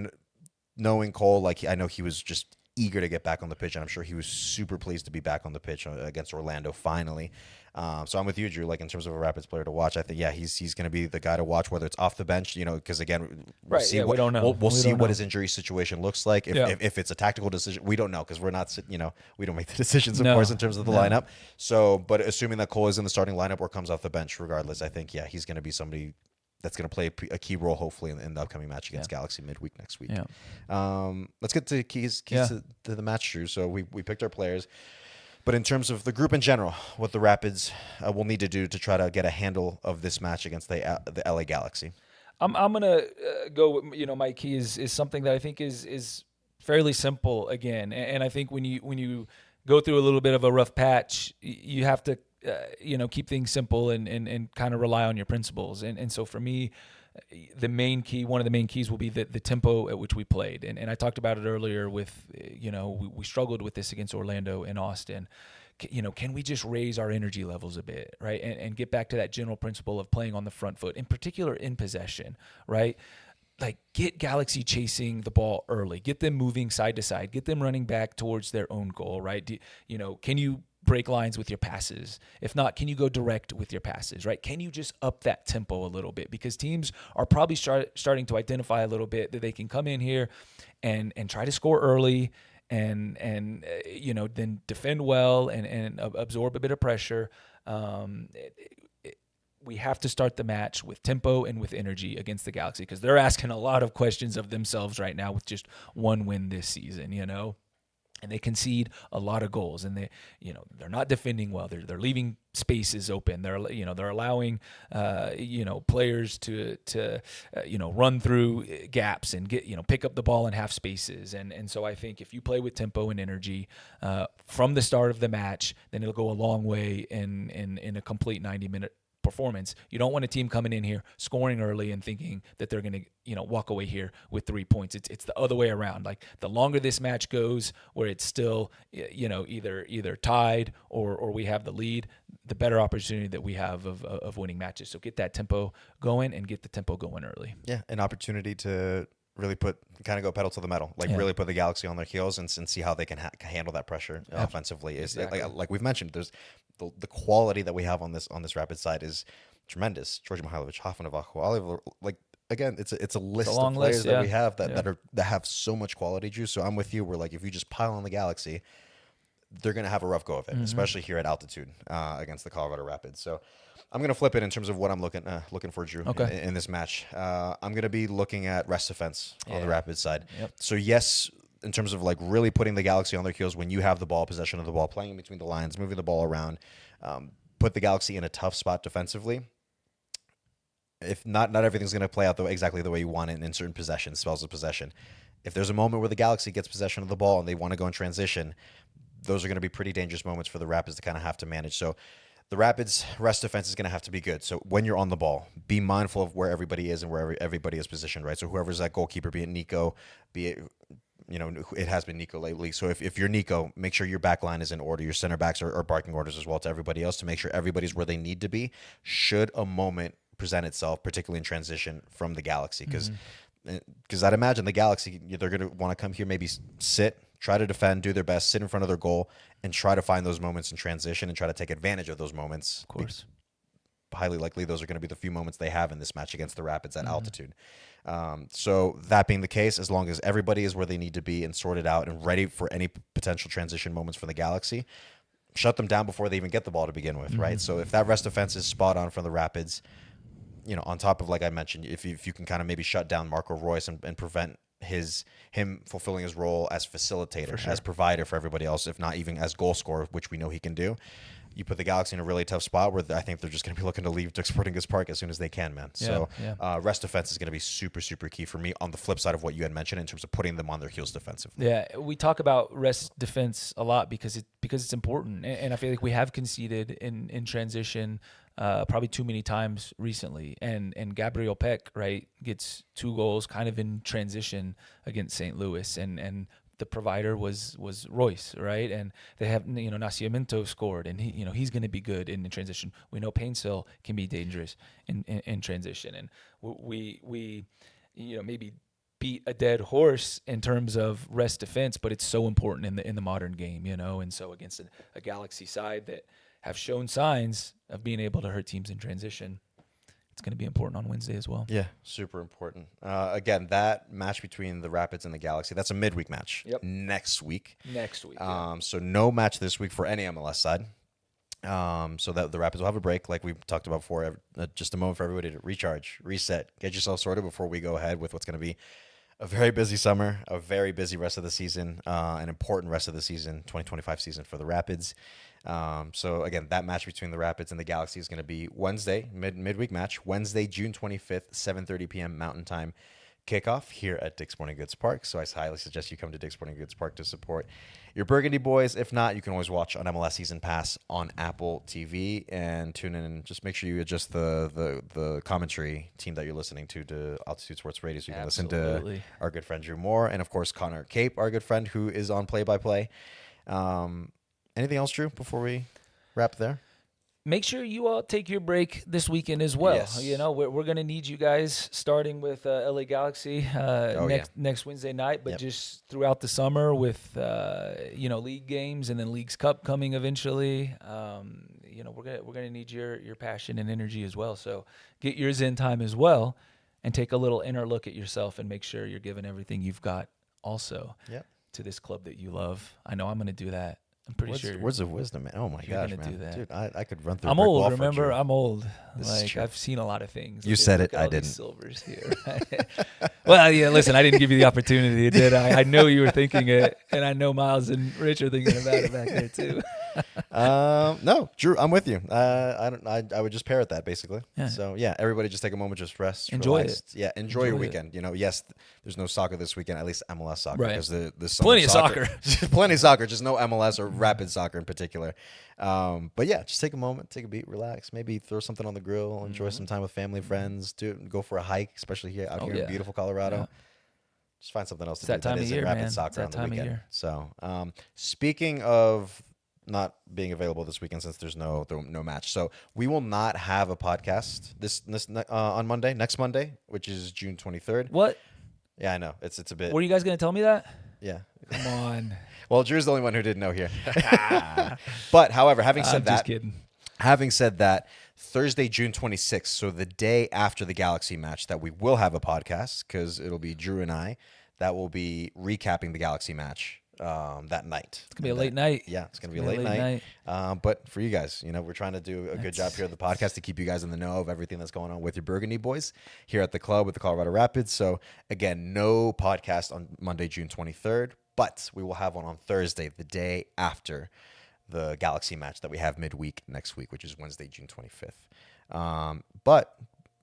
knowing Cole, like I know he was just eager to get back on the pitch, and I'm sure he was super pleased to be back on the pitch against Orlando finally. So I'm with you, Drew. Like in terms of a Rapids player to watch, I think he's going to be the guy to watch, whether it's off the bench, because again, we don't know. We'll see what his injury situation looks like. If it's a tactical decision, we don't know because we're not, we don't make the decisions, of course, in terms of the lineup. So, but assuming that Cole is in the starting lineup or comes off the bench, regardless, I think he's going to be somebody that's going to play a key role, hopefully, in the upcoming match against Galaxy midweek next week. Yeah. Let's get to keys to the match, Drew. So we picked our players. But in terms of the group in general, what the Rapids will need to do to try to get a handle of this match against the LA Galaxy. I'm going to go with, my key is something that I think is fairly simple again. And I think when you go through a little bit of a rough patch, you have to keep things simple and kind of rely on your principles. And so for me, one of the main keys will be the tempo at which we played. And I talked about it earlier with, we struggled with this against Orlando and Austin. Can we just raise our energy levels a bit, right? And get back to that general principle of playing on the front foot, in particular in possession, right? Like, get Galaxy chasing the ball early, get them moving side to side, get them running back towards their own goal, right? Can you break lines with your passes? If not, can you go direct with your passes, right? Can you just up that tempo a little bit? Because teams are probably starting to identify a little bit that they can come in here and try to score early and then defend well and absorb a bit of pressure. We have to start the match with tempo and with energy against the Galaxy, because they're asking a lot of questions of themselves right now with just one win this season, and they concede a lot of goals, and they're not defending well. They're leaving spaces open. They're allowing players to run through gaps and get pick up the ball in half spaces. And so I think if you play with tempo and energy from the start of the match, then it'll go a long way in a complete 90-minute performance. You don't want a team coming in here scoring early and thinking that they're going to walk away here with 3 points. It's the other way around. Like, the longer this match goes, where it's still either tied or we have the lead, the better opportunity that we have of winning matches. So get that tempo going and get the tempo going early. Yeah, an opportunity to really go pedal to the metal, really put the Galaxy on their heels and see how they can handle that pressure offensively. Exactly. Like we've mentioned, there's the quality that we have on this Rapid side is tremendous. Georgi Mihailovic, Hafa Navajo, Oliver. Like, again, it's a list of players that we have that have so much quality, Drew. So I'm with you. We're like, if you just pile on the Galaxy, they're going to have a rough go of it, especially here at altitude against the Colorado Rapids. So I'm going to flip it in terms of what I'm looking for, Drew, in this match. I'm going to be looking at rest defense on the Rapids side. Yep. So yes, in terms of like really putting the Galaxy on their heels when you have the ball, possession of the ball, playing in between the lines, moving the ball around, put the Galaxy in a tough spot defensively. If not everything's going to play out exactly the way you want it in certain possessions, spells of possession. If there's a moment where the Galaxy gets possession of the ball and they want to go in transition, those are going to be pretty dangerous moments for the Rapids to kind of have to manage. So the Rapids' rest defense is going to have to be good. So when you're on the ball, be mindful of where everybody is and where everybody is positioned, right? So whoever's that goalkeeper, be it Nico, be it, it has been Nico lately. So if you're Nico, make sure your back line is in order. Your center backs are barking orders as well to everybody else to make sure everybody's where they need to be should a moment present itself, particularly in transition from the Galaxy. Because I'd imagine the Galaxy, they're going to want to come here, maybe sit, try to defend, do their best, sit in front of their goal, and try to find those moments in transition and try to take advantage of those moments. Of course. Highly likely those are going to be the few moments they have in this match against the Rapids at altitude. So that being the case, as long as everybody is where they need to be and sorted out and ready for any potential transition moments for the Galaxy, shut them down before they even get the ball to begin with, right? So if that rest defense is spot on from the Rapids, on top of, like I mentioned, if you can kind of maybe shut down Marco Reus and prevent him fulfilling his role as facilitator, as provider for everybody else, if not even as goal scorer, which we know he can do, you put the Galaxy in a really tough spot where I think they're just going to be looking to leave Sporting Goods Park as soon as they can, man. Rest defense is going to be super, super key for me on the flip side of what you had mentioned in terms of putting them on their heels defensively. Yeah, we talk about rest defense a lot because it's important, and I feel like we have conceded in transition probably too many times recently. And Gabriel Peck, right, gets 2 goals kind of in transition against St. Louis, and the provider was Reus, right? And they have, Nascimento scored, and he's going to be good in transition. We know Painsil can be dangerous in transition, and we maybe beat a dead horse in terms of rest defense, but it's so important in the modern game, And so against a Galaxy side that have shown signs of being able to hurt teams in transition, it's going to be important on Wednesday as well. Yeah, super important. Again, that match between the Rapids and the Galaxy, that's a midweek match. Yep. Next week. Yeah. So no match this week for any MLS side. So that the Rapids will have a break, like we talked about before, just a moment for everybody to recharge, reset, get yourself sorted before we go ahead with what's going to be a very busy summer, a very busy rest of the season, an important rest of the season, 2025 season for the Rapids. So again, that match between the Rapids and the Galaxy is going to be Wednesday, midweek match, Wednesday, June 25th, 7:30 p.m. Mountain Time kickoff here at Dick's Sporting Goods Park. So I highly suggest you come to Dick's Sporting Goods Park to support your Burgundy boys. If not, you can always watch on MLS Season Pass on Apple TV and tune in, and just make sure you adjust the commentary team that you're listening to Altitude Sports Radio, so you can listen to our good friend Drew Moore and of course Connor Cape, our good friend who is on play-by-play. Anything else, Drew, before we wrap there? Make sure you all take your break this weekend as well. Yes. We're going to need you guys starting with LA Galaxy next Wednesday night, but just throughout the summer with league games and then Leagues Cup coming eventually. We're going to need your passion and energy as well. So get yours in time as well, and take a little inner look at yourself and make sure you're giving everything you've got also to this club that you love. I know I'm going to do that. I'm pretty sure. Words of wisdom, man. Oh my gosh, man. Do that. Dude, I could run through. I'm old. Remember, I'm old. This is true. I've seen a lot of things. You said it. I didn't. Silvers here. Well, yeah. Listen, I didn't give you the opportunity, did I? I know you were thinking it, and I know Miles and Rich are thinking about it back there too. No, Drew, I'm with you. I would just parrot that basically. Yeah. So yeah, everybody just take a moment, just rest, enjoy relax. it. Yeah, enjoy your weekend. Yes, there's no soccer this weekend, at least MLS soccer, right? Because there's plenty of soccer, plenty of soccer, just no MLS or Rapid soccer in particular. But yeah, just take a moment, take a beat, relax, maybe throw something on the grill, enjoy some time with family and friends. Go for a hike, especially here out here in beautiful Colorado. Yeah. Just find something else to do that isn't Rapid soccer on the weekend. So, speaking of not being available this weekend since there's no match, so we will not have a podcast this on Monday, next Monday, which is June 23rd. What? Yeah, I know it's a bit. Were you guys going to tell me that? Yeah. Come on. Well, Drew's the only one who didn't know here. But however, having said that, Thursday, June 26th, so the day after the Galaxy match, that we will have a podcast because it'll be Drew and I that will be recapping the Galaxy match that night. It's going to be a late night. Yeah, it's going to be a late night. But for you guys, we're trying to do a good job here at the podcast to keep you guys in the know of everything that's going on with your Burgundy boys here at the club with the Colorado Rapids. So again, no podcast on Monday, June 23rd. But we will have one on Thursday, the day after the Galaxy match that we have midweek next week, which is Wednesday, June 25th. But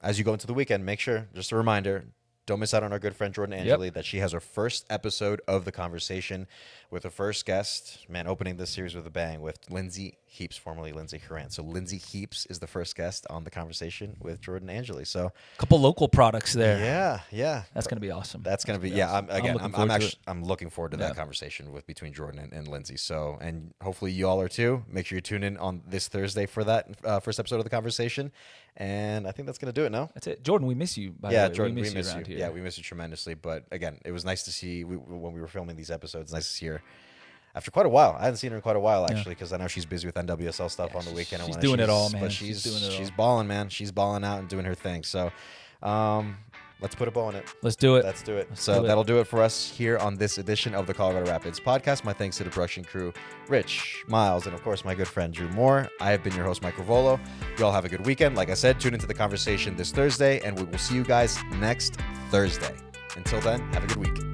as you go into the weekend, make sure, just a reminder, don't miss out on our good friend Jordan Angeli, that she has her first episode of The Conversation with her first guest, opening this series with a bang, with Lindsay Heaps, formerly Lindsay Horan. So Lindsay Heaps is the first guest on The Conversation with Jordan Angeli. So a couple local products there. Yeah. That's going to be awesome. That's going to be, I'm looking forward to that conversation between Jordan and Lindsay. So, and hopefully you all are too. Make sure you tune in on this Thursday for that first episode of The Conversation. And I think that's going to do it now. That's it. Jordan, we miss you, by the way. Jordan, we miss you. around here. Yeah, we miss you tremendously. But again, it was nice to see when we were filming these episodes, nice to see her after quite a while. I hadn't seen her in quite a while, actually, because I know she's busy with NWSL stuff on the weekend. She's doing it all, man. But she's balling, man. She's balling out and doing her thing. So let's put a bow on it. Let's do it. That'll do it for us here on this edition of the Colorado Rapids podcast. My thanks to the production crew, Rich, Miles, and of course my good friend Drew Moore. I have been your host, Mike Ravolo. You all have a good weekend. Like I said, tune into The Conversation this Thursday, and we will see you guys next Thursday. Until then, have a good week.